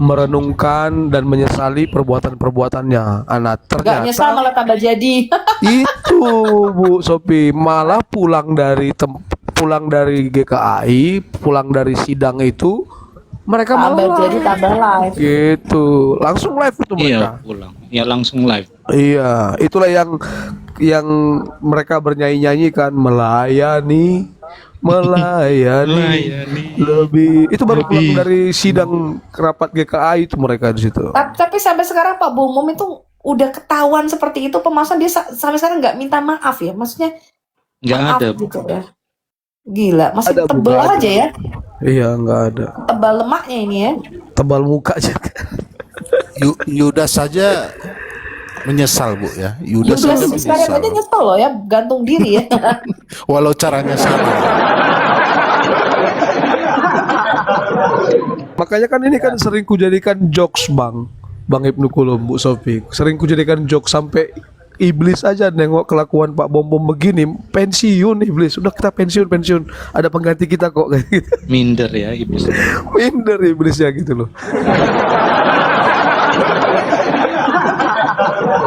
Speaker 3: merenungkan dan menyesali perbuatannya. Ternyata
Speaker 1: Gak nyesal malah tambah jadi.
Speaker 3: itu Bu Sophie malah pulang dari GKAI, pulang dari sidang itu mereka
Speaker 1: Tambah
Speaker 3: malah
Speaker 1: jadi tambah live.
Speaker 3: gitu, langsung live itu mereka.
Speaker 6: Iya pulang. Ya langsung live.
Speaker 3: Iya, itulah yang mereka bernyanyi-nyanyi kan, melayani lebih. Itu baru pulang dari sidang rapat GKAI itu mereka di situ.
Speaker 1: Tapi sampai sekarang Pak Bom itu udah ketahuan seperti itu, pemasan dia sampai sekarang nggak minta maaf ya, maksudnya
Speaker 6: Nggak
Speaker 1: maaf
Speaker 6: ada.
Speaker 1: gitu ya. Gila, masih
Speaker 3: Ada, Bu,
Speaker 1: tebel
Speaker 3: nggak ada.
Speaker 1: aja ya,
Speaker 3: Iya, nggak ada.
Speaker 1: tebal lemaknya ini ya.
Speaker 3: Tebal muka aja.
Speaker 5: Yudas saja menyesal Bu ya. Yudas saja
Speaker 1: Sekarang aja
Speaker 5: menyesal.
Speaker 1: nyesel loh ya, gantung diri ya.
Speaker 5: Walau caranya salah.
Speaker 3: Makanya kan ini kan sering kujadikan jokes Bang Ibnu Kulum, Bu Sophie. Sering kujadikan jokes sampai iblis aja nengok kelakuan Pak Bom begini, pensiun iblis. Udah kita pensiun. Ada pengganti kita kok kayak gitu.
Speaker 6: Minder ya ibu.
Speaker 3: Minder iblisnya gitu loh.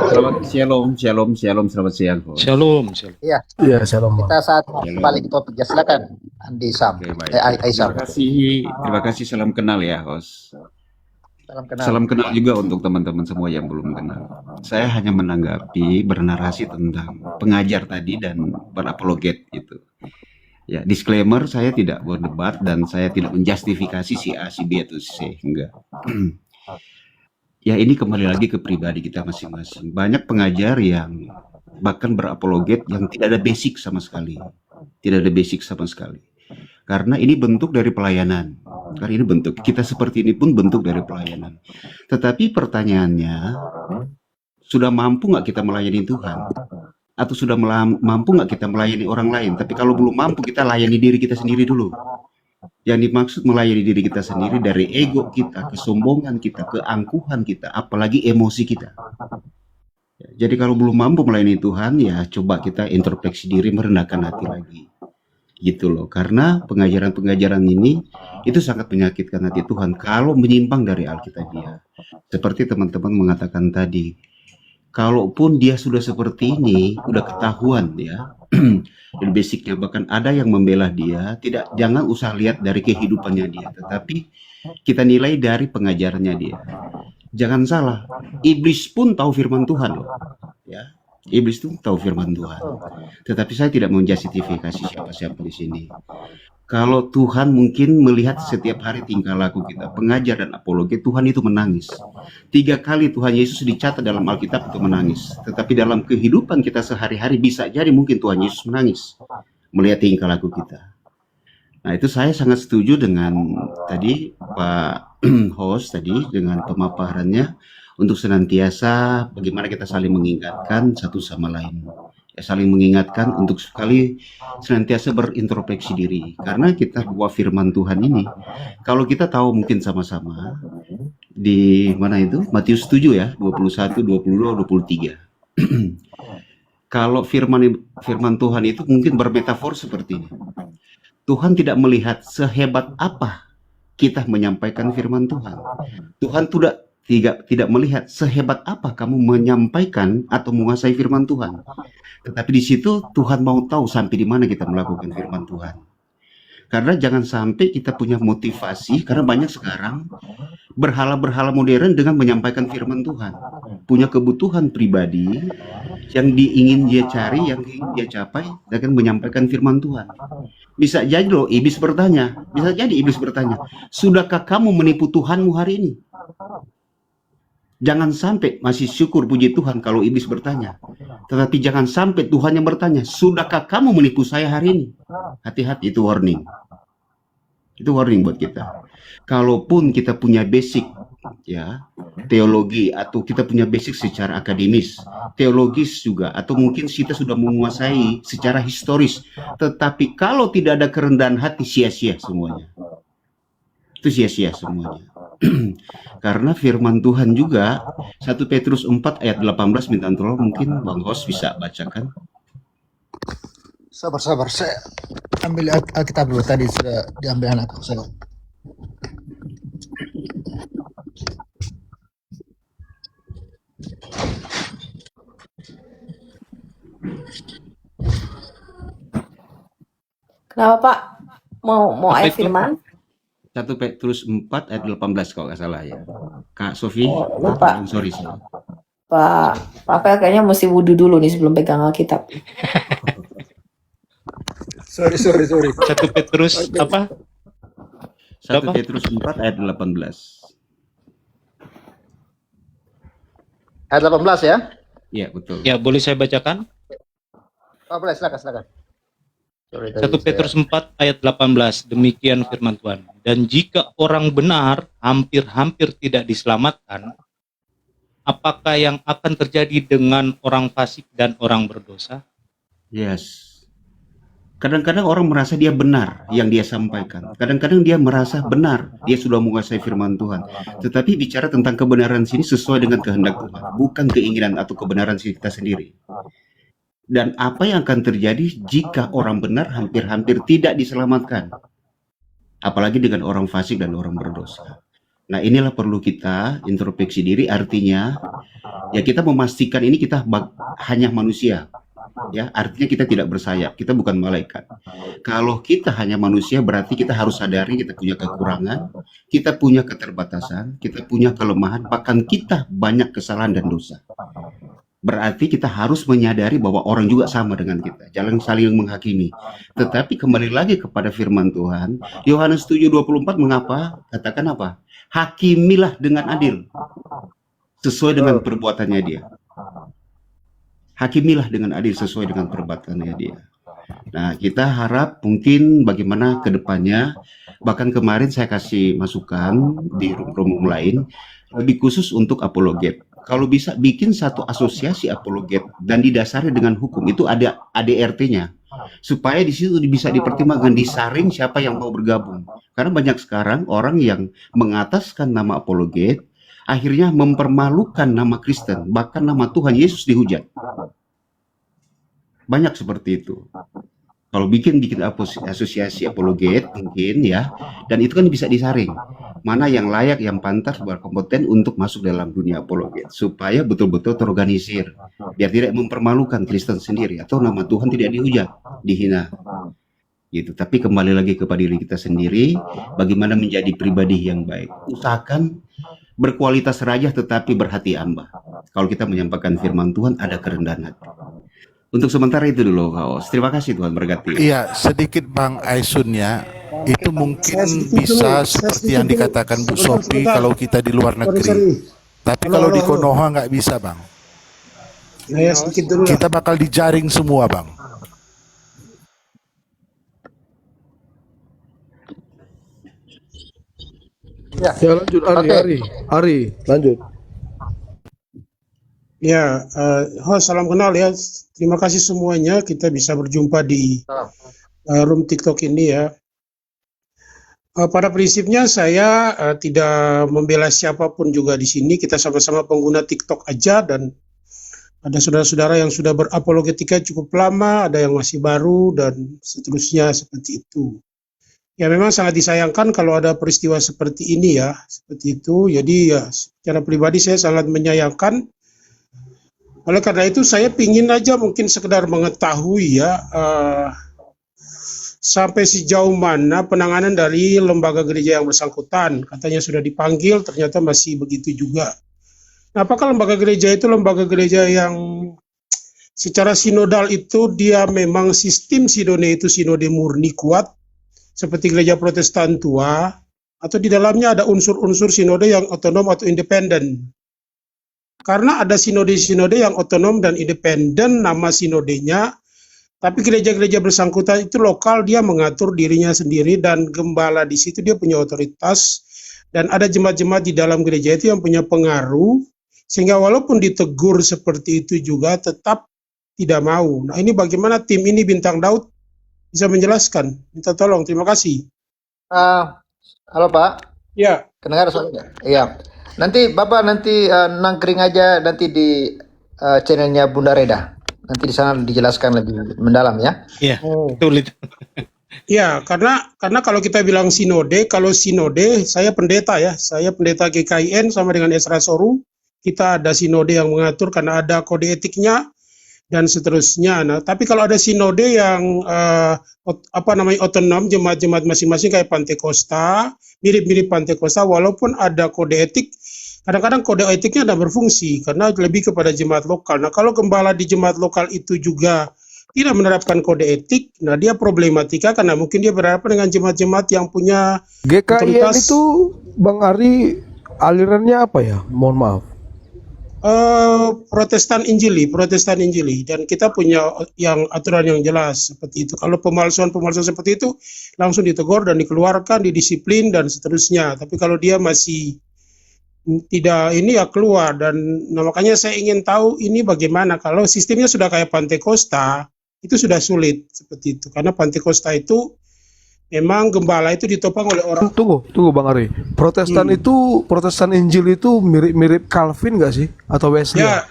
Speaker 8: Shalom, selamat siang, host.
Speaker 6: Shalom, shalom.
Speaker 2: Iya,
Speaker 3: Iya, shalom Bang.
Speaker 2: kita saat kembali ke topik. Ya, silakan Andi Sam.
Speaker 8: Oke, baik.
Speaker 2: Aisam.
Speaker 8: Terima kasih, salam kenal ya, host.
Speaker 2: Salam kenal.
Speaker 8: Salam kenal juga untuk teman-teman semua yang belum kenal. Saya hanya menanggapi, bernarasi tentang pengajar tadi dan berapologet itu. Ya, disclaimer, saya tidak berdebat dan saya tidak menjustifikasi si A, si B, atau si C. Enggak. Ya, ini kembali lagi ke pribadi kita masing-masing. Banyak pengajar yang bahkan berapologet yang tidak ada basic sama sekali. Tidak ada basic sama sekali. Karena ini bentuk dari pelayanan. Karena ini bentuk, kita seperti ini pun bentuk dari pelayanan. Tetapi pertanyaannya, sudah mampu nggak kita melayani Tuhan? Atau sudah mampu nggak kita melayani orang lain? Tapi kalau belum mampu, kita layani diri kita sendiri dulu. Yang dimaksud melayani diri kita sendiri dari ego kita, kesombongan kita, keangkuhan kita, apalagi emosi kita. Jadi kalau belum mampu melayani Tuhan, ya coba kita introspeksi diri, merendahkan hati lagi. Gitu loh. Karena pengajaran-pengajaran ini itu sangat menyakitkan hati Tuhan kalau menyimpang dari Alkitabiah. Seperti teman-teman mengatakan tadi, kalaupun dia sudah seperti ini, udah ketahuan ya, dan basicnya bahkan ada yang membela dia, jangan usah lihat dari kehidupannya dia, tetapi kita nilai dari pengajarannya dia. Jangan salah, iblis pun tahu firman Tuhan loh, ya. Iblis itu tahu firman Tuhan. Tetapi saya tidak menjustifikasi siapa-siapa di sini. Kalau Tuhan mungkin melihat setiap hari tingkah laku kita, pengajar dan apologet, Tuhan itu menangis. 3 kali Tuhan Yesus dicatat dalam Alkitab itu menangis. Tetapi dalam kehidupan kita sehari-hari bisa jadi mungkin Tuhan Yesus menangis melihat tingkah laku kita. Nah, itu saya sangat setuju dengan tadi Pak host tadi dengan pemaparannya untuk senantiasa bagaimana kita saling mengingatkan satu sama lain. Ya, saling mengingatkan untuk sekali senantiasa berintrospeksi diri. Karena kita bawa firman Tuhan ini, kalau kita tahu mungkin sama-sama di mana itu? Matius 7 ya, 21, 22, 23. Kalau firman Tuhan itu mungkin bermetafor seperti ini. Tuhan tidak melihat sehebat apa kita menyampaikan firman Tuhan. Tuhan tidak melihat sehebat apa kamu menyampaikan atau menguasai firman Tuhan. Tetapi di situ Tuhan mau tahu sampai di mana kita melakukan firman Tuhan. Karena jangan sampai kita punya motivasi, karena banyak sekarang berhala-berhala modern dengan menyampaikan firman Tuhan. Punya kebutuhan pribadi yang ingin dia cari, yang ingin dia capai dengan menyampaikan firman Tuhan. Bisa jadi loh, iblis bertanya, sudahkah kamu menipu Tuhanmu hari ini? Jangan sampai masih syukur puji Tuhan kalau iblis bertanya. Tetapi jangan sampai Tuhan yang bertanya, sudahkah kamu menipu saya hari ini? Hati-hati, itu warning. Itu warning buat kita. Kalaupun kita punya basic ya, teologi atau kita punya basic secara akademis, teologis juga, atau mungkin kita sudah menguasai secara historis, tetapi kalau tidak ada kerendahan hati, sia-sia semuanya. Itu sia-sia semuanya. Karena firman Tuhan juga 1 Petrus 4 ayat 18, minta tolong mungkin Bang Host bisa bacakan.
Speaker 2: Sabar, saya ambil Alkitab dulu, tadi sudah diambil anakku. Sabar.
Speaker 1: Kenapa Pak? Mau
Speaker 8: Apa
Speaker 1: ayat
Speaker 8: itu?
Speaker 1: firman?
Speaker 8: 1 Petrus 4 ayat 18 kalau nggak salah ya. Kak Sofi,
Speaker 1: Lupa.
Speaker 8: sorry saya.
Speaker 1: Pak Rafael kayaknya mesti wudhu dulu nih sebelum pegang Alkitab.
Speaker 2: Sorry.
Speaker 6: 1 Petrus apa?
Speaker 8: 1
Speaker 6: Berapa?
Speaker 8: Petrus 4 ayat 18.
Speaker 2: Ayat 18 ya?
Speaker 8: Iya, betul.
Speaker 6: Ya, boleh saya bacakan?
Speaker 2: Oh, boleh, silakan.
Speaker 6: 1 Petrus 4 ayat 18, demikian firman Tuhan. Dan jika orang benar hampir-hampir tidak diselamatkan, apakah yang akan terjadi dengan orang fasik dan orang berdosa?
Speaker 8: Yes. Kadang-kadang orang merasa dia benar yang dia sampaikan. Kadang-kadang dia merasa benar, dia sudah menguasai firman Tuhan. Tetapi bicara tentang kebenaran sini sesuai dengan kehendak Tuhan, bukan keinginan atau kebenaran kita sendiri. Dan apa yang akan terjadi jika orang benar hampir-hampir tidak diselamatkan? Apalagi dengan orang fasik dan orang berdosa. Nah, inilah perlu kita introspeksi diri, artinya ya kita memastikan ini kita hanya manusia. Ya, artinya kita tidak bersayap, kita bukan malaikat. Kalau kita hanya manusia, berarti kita harus sadari kita punya kekurangan, kita punya keterbatasan, kita punya kelemahan, bahkan kita banyak kesalahan dan dosa. Berarti kita harus menyadari bahwa orang juga sama dengan kita. Jangan saling menghakimi. Tetapi kembali lagi kepada firman Tuhan, Yohanes 7:24 mengapa? Katakan apa? Hakimilah dengan adil sesuai dengan perbuatannya dia. Hakimilah dengan adil sesuai dengan perbuatannya dia. Nah, kita harap mungkin bagaimana ke depannya, bahkan kemarin saya kasih masukan di room lain, lebih khusus untuk apologet. Kalau bisa bikin satu asosiasi apologet dan didasari dengan hukum, itu ada ADRT-nya. Supaya di situ bisa dipertimbangkan, disaring siapa yang mau bergabung. Karena banyak sekarang orang yang mengataskan nama apologet, akhirnya mempermalukan nama Kristen, bahkan nama Tuhan Yesus dihujat. Banyak seperti itu. Kalau bikin asosiasi apologet mungkin ya, dan itu kan bisa disaring. Mana yang layak, yang pantas, berkompeten untuk masuk dalam dunia apologet. Supaya betul-betul terorganisir. Biar tidak mempermalukan Kristen sendiri. Atau nama Tuhan tidak dihujat, dihina. Gitu. Tapi kembali lagi kepada diri kita sendiri, bagaimana menjadi pribadi yang baik. Usahakan berkualitas raja tetapi berhati hamba. Kalau kita menyampaikan firman Tuhan, ada kerendahan hati. Untuk sementara itu dulu, Kaos. Terima kasih, Tuhan berkati.
Speaker 5: Iya, sedikit Bang Aisun ya. Itu mungkin bisa seperti yang dikatakan Bu Sophie kalau kita di luar negeri. Tapi kalau di Konoha nggak bisa, Bang. Kita bakal dijaring semua, Bang.
Speaker 3: Ya lanjut Ari, lanjut.
Speaker 9: Ya, salam kenal ya. Terima kasih semuanya. Kita bisa berjumpa di room TikTok ini ya. Pada prinsipnya saya tidak membela siapapun juga di sini. Kita sama-sama pengguna TikTok aja, dan ada saudara-saudara yang sudah berapologetika cukup lama, ada yang masih baru dan seterusnya seperti itu. Ya memang sangat disayangkan kalau ada peristiwa seperti ini ya, seperti itu. Jadi ya secara pribadi saya sangat menyayangkan. Oleh karena itu saya pingin aja mungkin sekedar mengetahui ya sampai sejauh mana penanganan dari lembaga gereja yang bersangkutan. Katanya sudah dipanggil, ternyata masih begitu juga. Nah, apakah lembaga gereja itu lembaga gereja yang secara sinodal itu dia memang sistem sinode itu sinode murni kuat seperti gereja Protestan tua, atau di dalamnya ada unsur-unsur sinode yang otonom atau independen? Karena ada sinode-sinode yang otonom dan independen nama sinodenya, tapi gereja-gereja bersangkutan itu lokal, dia mengatur dirinya sendiri dan gembala di situ dia punya otoritas, dan ada jemaat-jemaat di dalam gereja itu yang punya pengaruh, sehingga walaupun ditegur seperti itu juga tetap tidak mau. Nah ini bagaimana tim ini Bintang Daud bisa menjelaskan? Minta tolong, terima kasih.
Speaker 2: Halo Pak,
Speaker 9: Ya,
Speaker 2: kedengar suaranya? Iya. Nanti Bapak nangkring aja nanti di channelnya Bunda Reda. Nanti di sana dijelaskan lebih mendalam ya.
Speaker 6: Iya, betul itu.
Speaker 9: ya, karena kalau kita bilang sinode, kalau sinode, saya pendeta ya, saya pendeta GKIN sama dengan Esra Soru, kita ada sinode yang mengatur karena ada kode etiknya dan seterusnya. Nah, tapi kalau ada sinode yang otonom, jemaat-jemaat masing-masing kayak Pantekosta, mirip-mirip Pantekosta, walaupun ada kode etik, kadang-kadang kode etiknya tidak berfungsi karena lebih kepada jemaat lokal. Nah, kalau gembala di jemaat lokal itu juga tidak menerapkan kode etik, nah dia problematika karena mungkin dia berhadapan dengan jemaat-jemaat yang punya
Speaker 3: GKIN itu Bang Ari alirannya apa ya? Mohon maaf.
Speaker 9: Protestan Injili, dan kita punya yang aturan yang jelas seperti itu. Kalau pemalsuan seperti itu langsung ditegur dan dikeluarkan, didisiplin dan seterusnya. Tapi kalau dia masih tidak ini ya keluar, dan makanya saya ingin tahu ini bagaimana kalau sistemnya sudah kayak Pantekosta, itu sudah sulit seperti itu karena Pantekosta itu memang gembala itu ditopang oleh orang.
Speaker 3: Tunggu Bang Ari. Protestan itu, Protestan Injil itu mirip-mirip Calvin nggak sih? Atau Wesley?
Speaker 9: Ya,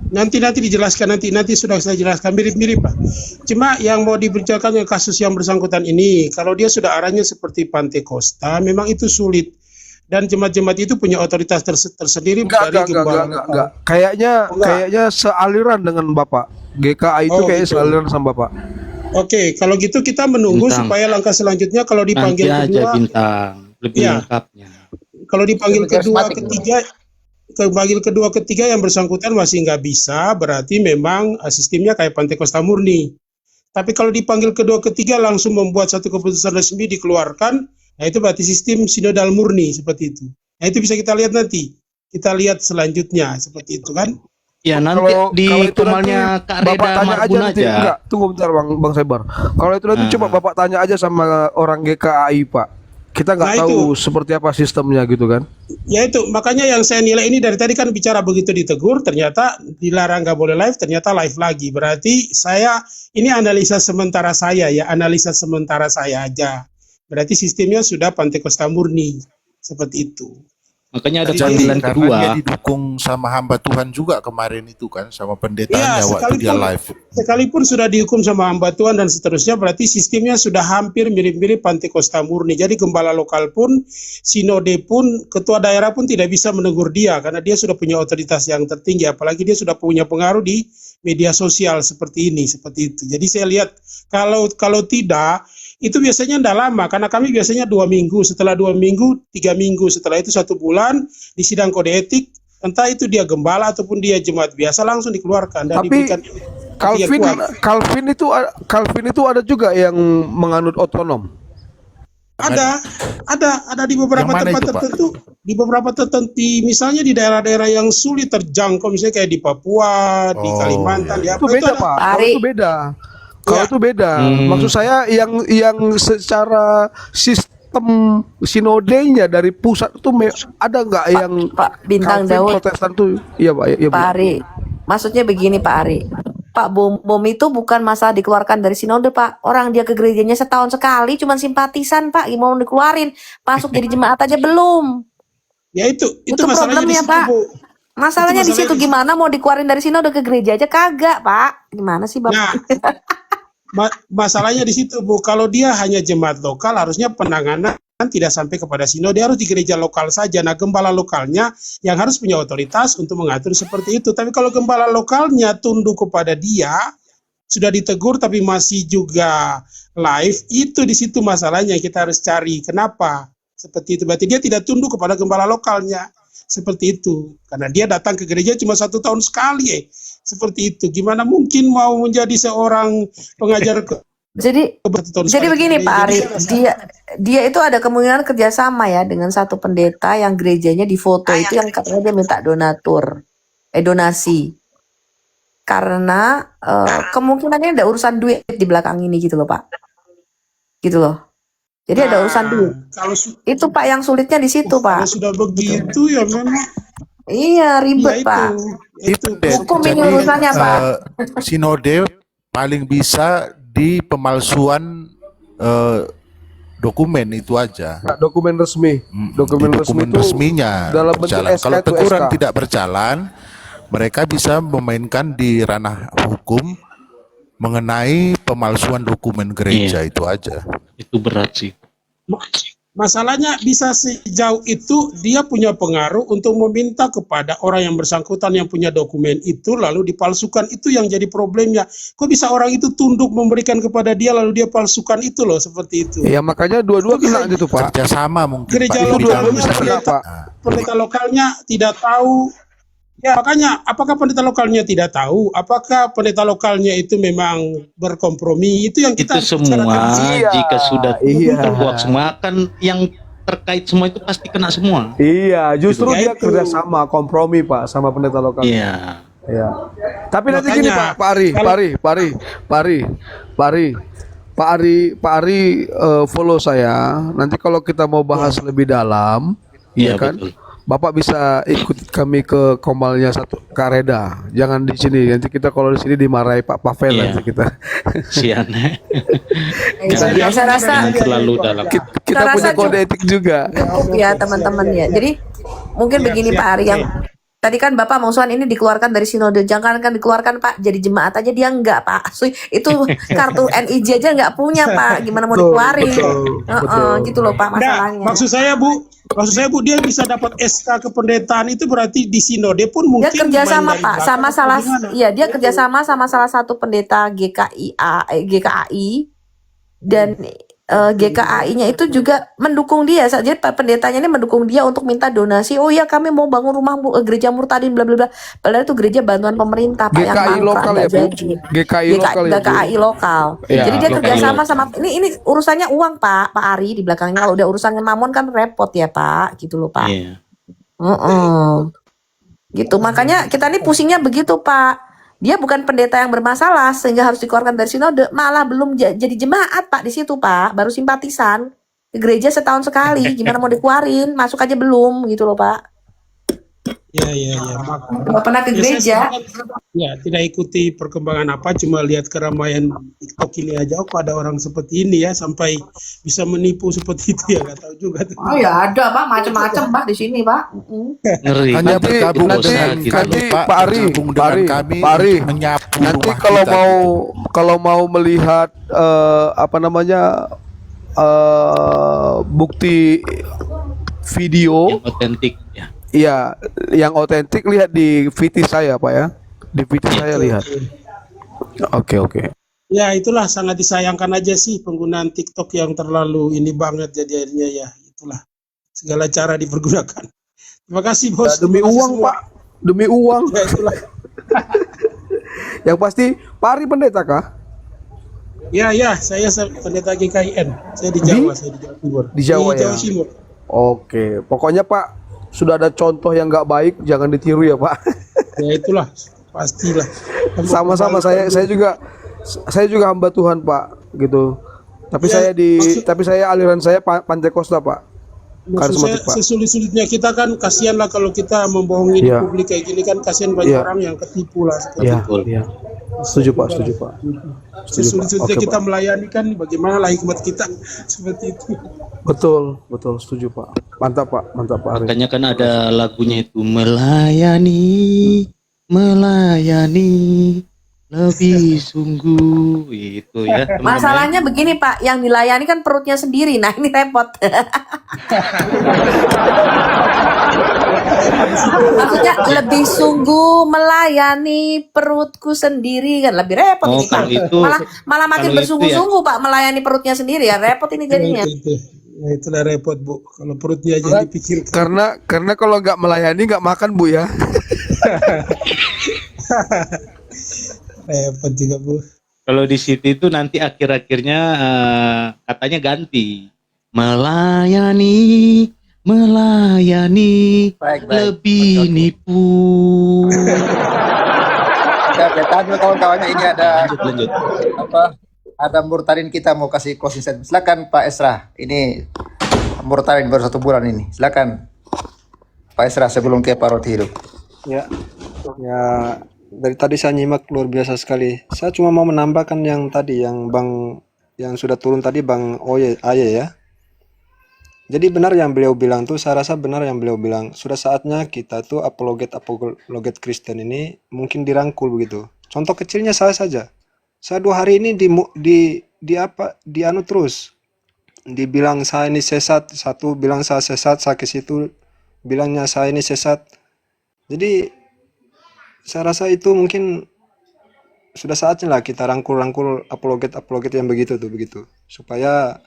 Speaker 9: nanti dijelaskan, nanti sudah saya jelaskan, mirip-mirip Pak. Cuma yang mau dibicarakan kasus yang bersangkutan ini, kalau dia sudah arahnya seperti Pantekosta, memang itu sulit. dan jemaat-jemaat itu punya otoritas tersendiri dari gembala lokal.
Speaker 3: Enggak. Kayaknya
Speaker 9: Oh, enggak.
Speaker 3: kayaknya sealiran dengan Bapak. GKA itu
Speaker 9: Oh,
Speaker 3: kayak
Speaker 9: gitu.
Speaker 3: sealiran sama Bapak.
Speaker 9: Oke, kalau gitu kita menunggu
Speaker 6: Bintang.
Speaker 9: supaya langkah selanjutnya kalau
Speaker 6: Nanti
Speaker 9: dipanggil
Speaker 6: aja
Speaker 9: kedua,
Speaker 6: Bintang, lebih
Speaker 9: Iya.
Speaker 6: lengkapnya.
Speaker 9: kalau dipanggil
Speaker 2: Lebih
Speaker 9: kedua,
Speaker 2: karismatik.
Speaker 9: ketiga yang bersangkutan masih nggak bisa, berarti memang sistemnya kayak Pantekosta murni. Tapi kalau dipanggil kedua, ketiga langsung membuat satu keputusan resmi dikeluarkan, nah itu berarti sistem sinodal murni seperti itu. Nah itu bisa kita lihat nanti. Kita lihat selanjutnya seperti itu kan.
Speaker 6: Ya nanti di
Speaker 3: kalau itu
Speaker 6: kemalnya Kak
Speaker 3: Bapak
Speaker 6: Reda
Speaker 3: tanya aja
Speaker 6: Marbun
Speaker 3: nanti.
Speaker 6: aja.
Speaker 3: Enggak, tunggu bentar Bang Sebar. Kalau itu nanti
Speaker 6: Ah.
Speaker 3: coba Bapak tanya aja sama orang GKAI, Pak. Kita nggak
Speaker 9: Nah,
Speaker 3: tahu seperti apa sistemnya gitu kan.
Speaker 9: Ya itu, makanya yang saya nilai ini dari tadi kan bicara begitu ditegur, ternyata dilarang nggak boleh live, ternyata live lagi. Berarti ini analisa sementara saya ya, analisa sementara saya aja. Berarti sistemnya sudah Pantekosta murni, seperti itu.
Speaker 6: Makanya ada
Speaker 9: Jadi,
Speaker 6: panggilan
Speaker 5: Karena
Speaker 6: kedua.
Speaker 5: dia didukung sama hamba Tuhan juga kemarin itu kan, sama pendetanya
Speaker 9: Iya,
Speaker 5: waktu dia live.
Speaker 9: sekalipun sudah dihukum sama hamba Tuhan dan seterusnya, berarti sistemnya sudah hampir mirip-mirip Pantekosta murni. Jadi gembala lokal pun, sinode pun, ketua daerah pun tidak bisa menegur dia karena dia sudah punya otoritas yang tertinggi, apalagi dia sudah punya pengaruh di media sosial seperti ini, seperti itu. Jadi saya lihat kalau tidak, itu biasanya tidak lama karena kami biasanya 2 minggu, setelah 2 minggu, 3 minggu, setelah itu 1 bulan di sidang kode etik, entah itu dia gembala ataupun dia jemaat biasa langsung dikeluarkan dan
Speaker 3: Tapi
Speaker 9: diberikan
Speaker 3: Calvin itu ada juga yang menganut otonom.
Speaker 9: Ada di beberapa
Speaker 5: Yang mana
Speaker 9: tempat
Speaker 5: itu, Pak?
Speaker 9: tertentu, di beberapa tertentu, misalnya di daerah-daerah yang sulit terjangkau, misalnya kayak di Papua, di
Speaker 5: Oh,
Speaker 9: Kalimantan,
Speaker 5: iya.
Speaker 9: di
Speaker 3: Itu
Speaker 9: apa
Speaker 3: beda,
Speaker 9: ada.
Speaker 3: Pak. Kalau
Speaker 1: Ari.
Speaker 3: itu beda. Kalau
Speaker 9: Ya.
Speaker 3: itu beda. Maksud saya yang secara sistem sinodenya dari pusat itu ada nggak yang
Speaker 1: Pak Bintang
Speaker 3: Calvin
Speaker 1: Daud,
Speaker 3: Protestan tuh? Iya, Pak. Iya, Bu.
Speaker 1: Pak Ari. Maksudnya begini Pak Ari. Pak bom itu bukan masalah dikeluarkan dari sinode Pak. Orang dia ke gerejanya setahun sekali, cuman simpatisan Pak. Mau dikeluarin, masuk jadi jemaat aja belum.
Speaker 9: Ya itu
Speaker 1: Itu
Speaker 9: masalahnya di
Speaker 1: problemnya
Speaker 9: situ,
Speaker 1: Pak.
Speaker 9: Bu.
Speaker 1: Masalahnya di
Speaker 9: masalahnya
Speaker 1: situ
Speaker 9: di-
Speaker 1: gimana mau dikeluarin dari sinode ke gereja aja kagak Pak. Gimana sih Bapak?
Speaker 9: Nah, masalahnya di situ, Bu. Kalau dia hanya jemaat lokal, harusnya penanganan tidak sampai kepada sinode, harus di gereja lokal saja. Nah, gembala lokalnya yang harus punya otoritas untuk mengatur seperti itu. Tapi kalau gembala lokalnya tunduk kepada dia, sudah ditegur tapi masih juga live, itu di situ masalahnya yang kita harus cari. Kenapa? Seperti itu. Berarti dia tidak tunduk kepada gembala lokalnya. Seperti itu. Karena dia datang ke gereja cuma 1 tahun sekali. Seperti itu. Gimana mungkin mau menjadi seorang pengajar
Speaker 1: Jadi begini Pak Ari, dia itu ada kemungkinan kerjasama ya dengan satu pendeta yang gerejanya difoto itu yang katanya dia minta donasi. Karena kemungkinannya ada urusan duit di belakang ini gitu loh Pak. Gitu loh. Jadi ada urusan duit.
Speaker 9: Kalau
Speaker 1: Itu Pak yang sulitnya di situ Pak.
Speaker 9: sudah begitu ya memang
Speaker 1: Iya ribet
Speaker 9: ya
Speaker 1: Pak.
Speaker 9: itu
Speaker 1: Hukum ini urusannya Pak.
Speaker 5: Sinode paling bisa di pemalsuan dokumen itu aja.
Speaker 3: Nah, dokumen resmi. Dokumen
Speaker 5: Di
Speaker 3: resmi itu
Speaker 5: resminya
Speaker 3: dalam bentuk
Speaker 5: berjalan.
Speaker 3: SK
Speaker 5: Kalau
Speaker 3: itu
Speaker 5: teguran
Speaker 3: SK.
Speaker 5: tidak berjalan, mereka bisa memainkan di ranah hukum mengenai pemalsuan dokumen gereja itu aja.
Speaker 6: Itu berat sih.
Speaker 9: masalahnya bisa sejauh itu dia punya pengaruh untuk meminta kepada orang yang bersangkutan yang punya dokumen itu lalu dipalsukan. Itu yang jadi problemnya. Kok bisa orang itu tunduk memberikan kepada dia lalu dia palsukan itu loh, seperti itu.
Speaker 3: Ya makanya dua-dua kena gitu Pak.
Speaker 5: Kerjasama mungkin
Speaker 9: Gereja
Speaker 5: Pak,
Speaker 3: Itu
Speaker 5: di
Speaker 3: dua-dua
Speaker 5: dalam
Speaker 3: bisa kena Pak.
Speaker 9: pendeta lokalnya tidak tahu. Ya makanya apakah pendeta lokalnya tidak tahu? Apakah pendeta lokalnya itu memang berkompromi? Itu yang kita
Speaker 6: Itu semua
Speaker 3: Iya,
Speaker 6: jika sudah
Speaker 3: iya.
Speaker 6: terkuak semua kan yang terkait semua itu pasti kena semua.
Speaker 3: Iya, justru
Speaker 9: Ya
Speaker 3: dia
Speaker 9: itu.
Speaker 3: kerjasama kompromi Pak sama pendeta lokal.
Speaker 6: Iya.
Speaker 3: Iya. Tapi nanti
Speaker 9: Makanya,
Speaker 3: gini Pak Ari, follow saya. Nanti kalau kita mau bahas lebih dalam,
Speaker 6: Iya,
Speaker 3: ya kan?
Speaker 6: betul.
Speaker 3: Bapak bisa ikut kami ke Komalnya Kak Reda. Jangan di sini. Nanti kita kalau di sini dimarahi Pak Pavel
Speaker 6: Iya.
Speaker 3: nanti kita.
Speaker 6: Sian.
Speaker 1: Ya, saya rasa
Speaker 6: terlalu dalam.
Speaker 3: Kita
Speaker 1: Saya
Speaker 3: punya
Speaker 1: rasa
Speaker 3: kode etik juga.
Speaker 1: cukup ya teman-teman ya. Jadi mungkin begini Pak Ari Tadi kan Bapak mengusulkan ini dikeluarkan dari sinode, jangan kan dikeluarkan Pak, jadi jemaat aja dia enggak Pak. Itu kartu NIJ aja enggak punya Pak, gimana mau dikeluarin? Gitu loh Pak
Speaker 9: Enggak,
Speaker 1: masalahnya.
Speaker 9: maksud saya Bu, dia bisa dapat SK kependetaan itu berarti di sinode pun
Speaker 1: Dia
Speaker 9: mungkin
Speaker 1: kerjasama
Speaker 9: main dari
Speaker 1: Pak
Speaker 9: belakang
Speaker 1: sama
Speaker 9: atau
Speaker 1: salah,
Speaker 9: gimana?
Speaker 1: iya dia kerjasama sama salah satu pendeta GKAI dan GKAI-nya itu juga mendukung dia. Jadi pendetanya ini mendukung dia untuk minta donasi. Oh ya kami mau bangun rumah gereja Murtadin bla bla bla. Padahal itu gereja bantuan pemerintah Pak yang
Speaker 3: GKI
Speaker 1: mangkrak
Speaker 3: lokal ya
Speaker 1: nggak
Speaker 3: Bu.
Speaker 1: jadi.
Speaker 3: GKI lokal ya Bu.
Speaker 1: GKAI lokal.
Speaker 3: Iya,
Speaker 1: Jadi dia
Speaker 3: lokal.
Speaker 1: kerjasama sama ini urusannya uang Pak Ari di belakangnya. Kalau udah urusannya mamon kan repot ya Pak, gitu loh Pak.
Speaker 6: Iya.
Speaker 1: Gitu. Makanya kita nih pusingnya begitu Pak. Dia bukan pendeta yang bermasalah sehingga harus dikeluarkan dari sinode, malah belum jadi jemaat Pak di situ Pak, baru simpatisan. Ke gereja setahun sekali, gimana mau dikeluarin? Masuk aja belum gitu loh Pak.
Speaker 9: Ya.
Speaker 1: Nggak pernah ke gereja.
Speaker 9: Ya, tidak ikuti perkembangan apa, cuma lihat keramaian TikTok ini aja. Oh, ada orang seperti ini ya, sampai bisa menipu seperti itu ya, nggak tahu juga.
Speaker 1: Oh ya ada Pak, macam-macam Pak di sini Pak.
Speaker 6: Ngeri.
Speaker 5: Hanya
Speaker 3: Nanti-
Speaker 5: bergabung
Speaker 3: nanti-
Speaker 5: dengan kita
Speaker 3: nanti
Speaker 5: Pak,
Speaker 3: Pak Ari,
Speaker 5: bergabung
Speaker 3: Pak
Speaker 5: dengan
Speaker 3: Ari,
Speaker 5: kami
Speaker 3: Pak Ari,
Speaker 5: untuk menyapu
Speaker 3: Nanti
Speaker 5: rumah
Speaker 3: kalau
Speaker 5: kita.
Speaker 3: mau melihat bukti video,
Speaker 6: Yang otentik ya.
Speaker 3: iya yang otentik lihat di VT saya Pak ya. Di VT saya lihat. Oke.
Speaker 9: Ya, itulah sangat disayangkan aja sih penggunaan TikTok yang terlalu ini banget jadi akhirnya ya, itulah segala cara dipergunakan. Terima kasih Bos.
Speaker 3: Ya, demi
Speaker 9: Terima kasih
Speaker 3: uang
Speaker 9: semua.
Speaker 3: Pak, demi uang.
Speaker 9: Ya, itulah.
Speaker 3: Yang pasti Pak Ari pendeta kah?
Speaker 9: Ya, saya pendeta GKIN. Saya di Jawa, saya di Jawa Timur.
Speaker 3: Di Jawa ya?
Speaker 9: Jawa Timur.
Speaker 3: Oke, pokoknya Pak sudah ada contoh yang nggak baik, jangan ditiru ya Pak.
Speaker 9: Ya itulah, pastilah.
Speaker 3: Sama-sama saya juga hamba Tuhan Pak gitu. Tapi
Speaker 9: Ya,
Speaker 3: saya aliran saya Pantekosta Pak.
Speaker 9: Maksud saya,
Speaker 3: Karismatik Pak.
Speaker 9: sesulit-sulitnya kita kan kasihan lah kalau kita membohongi di
Speaker 3: Iya.
Speaker 9: publik kayak gini kan, kasihan banyak
Speaker 3: Iya.
Speaker 9: orang yang ketipu lah seperti
Speaker 3: Iya,
Speaker 9: itu.
Speaker 3: iya. Setuju Pak. Setuju Pak.
Speaker 9: Sesulit-sulitnya
Speaker 3: Oke,
Speaker 9: kita
Speaker 3: Pak.
Speaker 9: melayani kan, bagaimana lah hikmat kita seperti itu.
Speaker 3: Betul, setuju Pak. Mantap Pak Ari.
Speaker 6: Makanya kan ada lagunya itu melayani lebih sungguh itu ya. teman-teman.
Speaker 1: Masalahnya begini Pak, yang dilayani kan perutnya sendiri. Nah ini repot. Maksudnya lebih sungguh melayani perutku sendiri kan lebih repot
Speaker 6: Oh,
Speaker 1: ini kan.
Speaker 6: kalau itu-
Speaker 1: Malah makin
Speaker 6: kalau itu
Speaker 1: bersungguh-sungguh Pak melayani perutnya sendiri ya repot ini jadinya.
Speaker 9: Ya, itulah repot Bu, kalau perutnya aja dipikirkan.
Speaker 3: Karena kalau nggak melayani nggak makan Bu ya.
Speaker 9: Repot juga Bu.
Speaker 6: Kalau di situ itu nanti akhir-akhirnya katanya ganti melayani
Speaker 2: Baik.
Speaker 6: lebih nipu.
Speaker 2: Oke, tahan dulu kawan-kawannya, ini ada
Speaker 6: Lanjut.
Speaker 2: ada Murtadin kita mau kasih closing statement. Silakan Pak Esra. Ini Murtadin baru 1 bulan ini. Silakan Pak Esra sebelum ke Paroti hidup.
Speaker 10: Ya, dari tadi saya nyimak luar biasa sekali. Saya cuma mau menambahkan yang tadi, yang sudah turun tadi Bang Aye ya. Jadi benar yang beliau bilang tuh, saya rasa benar yang beliau bilang. Sudah saatnya kita tuh apologet Kristen ini mungkin dirangkul begitu. Contoh kecilnya saya saja. Saya 2 hari ini dianu terus. Dibilang saya ini sesat, satu bilang saya sesat, saya ke situ bilangnya saya ini sesat. Jadi saya rasa itu mungkin sudah saatnya lah kita rangkul apologet yang begitu supaya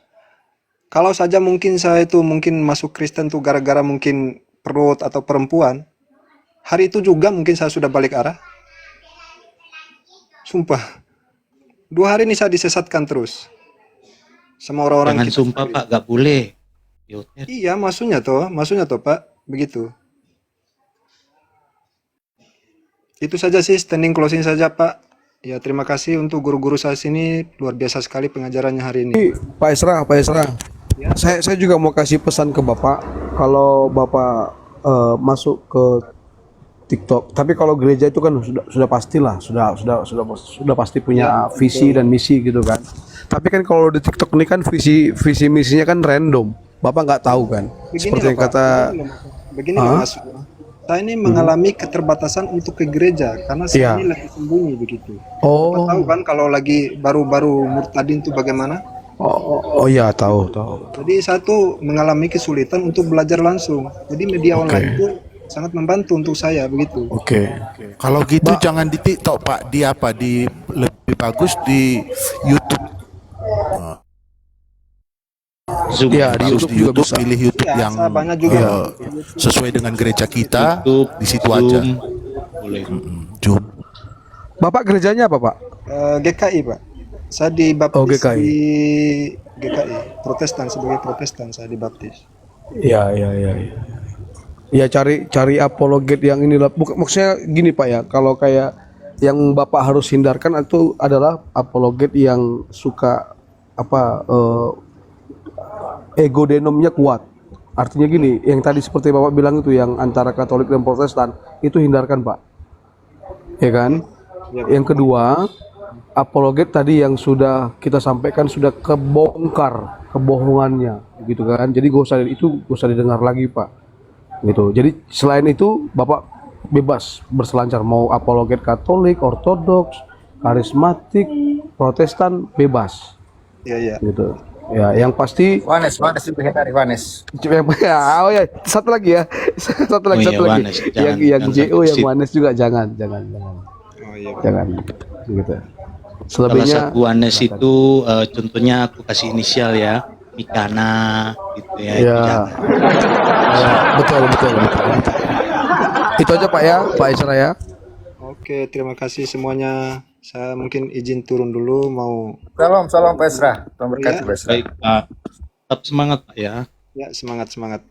Speaker 10: kalau saja mungkin saya itu mungkin masuk Kristen tuh gara-gara mungkin perut atau perempuan, hari itu juga mungkin saya sudah balik arah. Sumpah 2 hari ini saya disesatkan terus sama orang-orang
Speaker 6: Jangan
Speaker 10: kita
Speaker 6: sumpah
Speaker 10: sendiri.
Speaker 6: Pak, gak boleh. Yoter.
Speaker 10: Iya, maksudnya toh Pak, begitu. Itu saja sih, standing closing saja Pak. Ya, terima kasih untuk guru-guru saya sini, luar biasa sekali pengajarannya hari ini.
Speaker 3: Pak Esra. Saya juga mau kasih pesan ke Bapak. Kalau Bapak masuk ke TikTok, tapi kalau gereja itu kan sudah pastilah, sudah pasti punya visi dan misi gitu kan. Tapi kan kalau di TikTok ini kan visi misinya kan random. Bapak nggak tahu kan.
Speaker 10: Begini
Speaker 3: Seperti
Speaker 10: loh,
Speaker 3: yang
Speaker 10: Pak.
Speaker 3: kata
Speaker 10: Begini loh, Mas. saya ini mengalami keterbatasan untuk ke gereja karena
Speaker 3: Iya.
Speaker 10: saya ini lagi sembunyi begitu. Bapak
Speaker 3: Oh,
Speaker 10: tahu kan kalau lagi baru-baru murtadin itu bagaimana?
Speaker 3: oh ya, tahu, tahu.
Speaker 10: Jadi saya tuh mengalami kesulitan untuk belajar langsung. Jadi media online itu sangat membantu untuk saya begitu.
Speaker 3: Oke.
Speaker 5: Kalau gitu jangan di TikTok Pak, di apa? Di lebih bagus di YouTube.
Speaker 6: Zoom,
Speaker 3: Iya, di
Speaker 5: Bagus
Speaker 3: YouTube
Speaker 5: di
Speaker 3: juga
Speaker 5: YouTube,
Speaker 3: bisa.
Speaker 5: pilih YouTube
Speaker 10: Ya,
Speaker 5: yang
Speaker 10: saya banyak juga.
Speaker 5: sesuai dengan gereja kita,
Speaker 6: YouTube,
Speaker 5: di situ aja.
Speaker 6: Zoom, boleh.
Speaker 5: Zoom.
Speaker 3: Bapak gerejanya apa, Pak?
Speaker 10: GKI Pak. Saya dibaptis
Speaker 3: Oh, GKI.
Speaker 10: di GKI Protestan, sebagai Protestan saya dibaptis.
Speaker 3: Iya, iya, iya. Iya, ya, cari apologet yang inilah. Maksudnya gini Pak ya, kalau kayak yang Bapak harus hindarkan itu adalah apologet yang suka apa ego denomnya kuat. Artinya gini, yang tadi seperti Bapak bilang itu yang antara Katolik dan Protestan, itu hindarkan Pak. Ya kan? Yang kedua, apologet tadi yang sudah kita sampaikan sudah kebongkar kebohongannya, gitu kan? Jadi gak usah didengar lagi Pak. Gitu. Jadi selain itu Bapak bebas berselancar mau apologet Katolik, Ortodoks, karismatik, Protestan, bebas.
Speaker 10: Iya, iya.
Speaker 3: Gitu. Ya, yang pasti
Speaker 2: Wanes juga hindari Wanes.
Speaker 3: oh ya, satu lagi ya. Satu lagi,
Speaker 6: Oh iya,
Speaker 3: satu lagi.
Speaker 6: Wanes.
Speaker 3: Yang
Speaker 6: Jangan
Speaker 3: JO
Speaker 6: sampai
Speaker 3: yang
Speaker 6: skip.
Speaker 3: Wanes juga jangan.
Speaker 10: Oh iya.
Speaker 3: Jangan. Gitu.
Speaker 6: Salah
Speaker 3: Selebihnya
Speaker 6: satu Wanes itu contohnya aku kasih inisial ya, Mikana gitu ya. Itu
Speaker 3: ya.
Speaker 6: jangan.
Speaker 3: Ya, betul. Itu aja Pak ya, Pak Isra ya.
Speaker 10: Oke, terima kasih semuanya. Saya mungkin izin turun dulu mau
Speaker 2: Salam Pak Esra. Tuhan berkati Pak Esra.
Speaker 6: Baik, Pak. Tetap semangat Pak ya.
Speaker 10: ya semangat.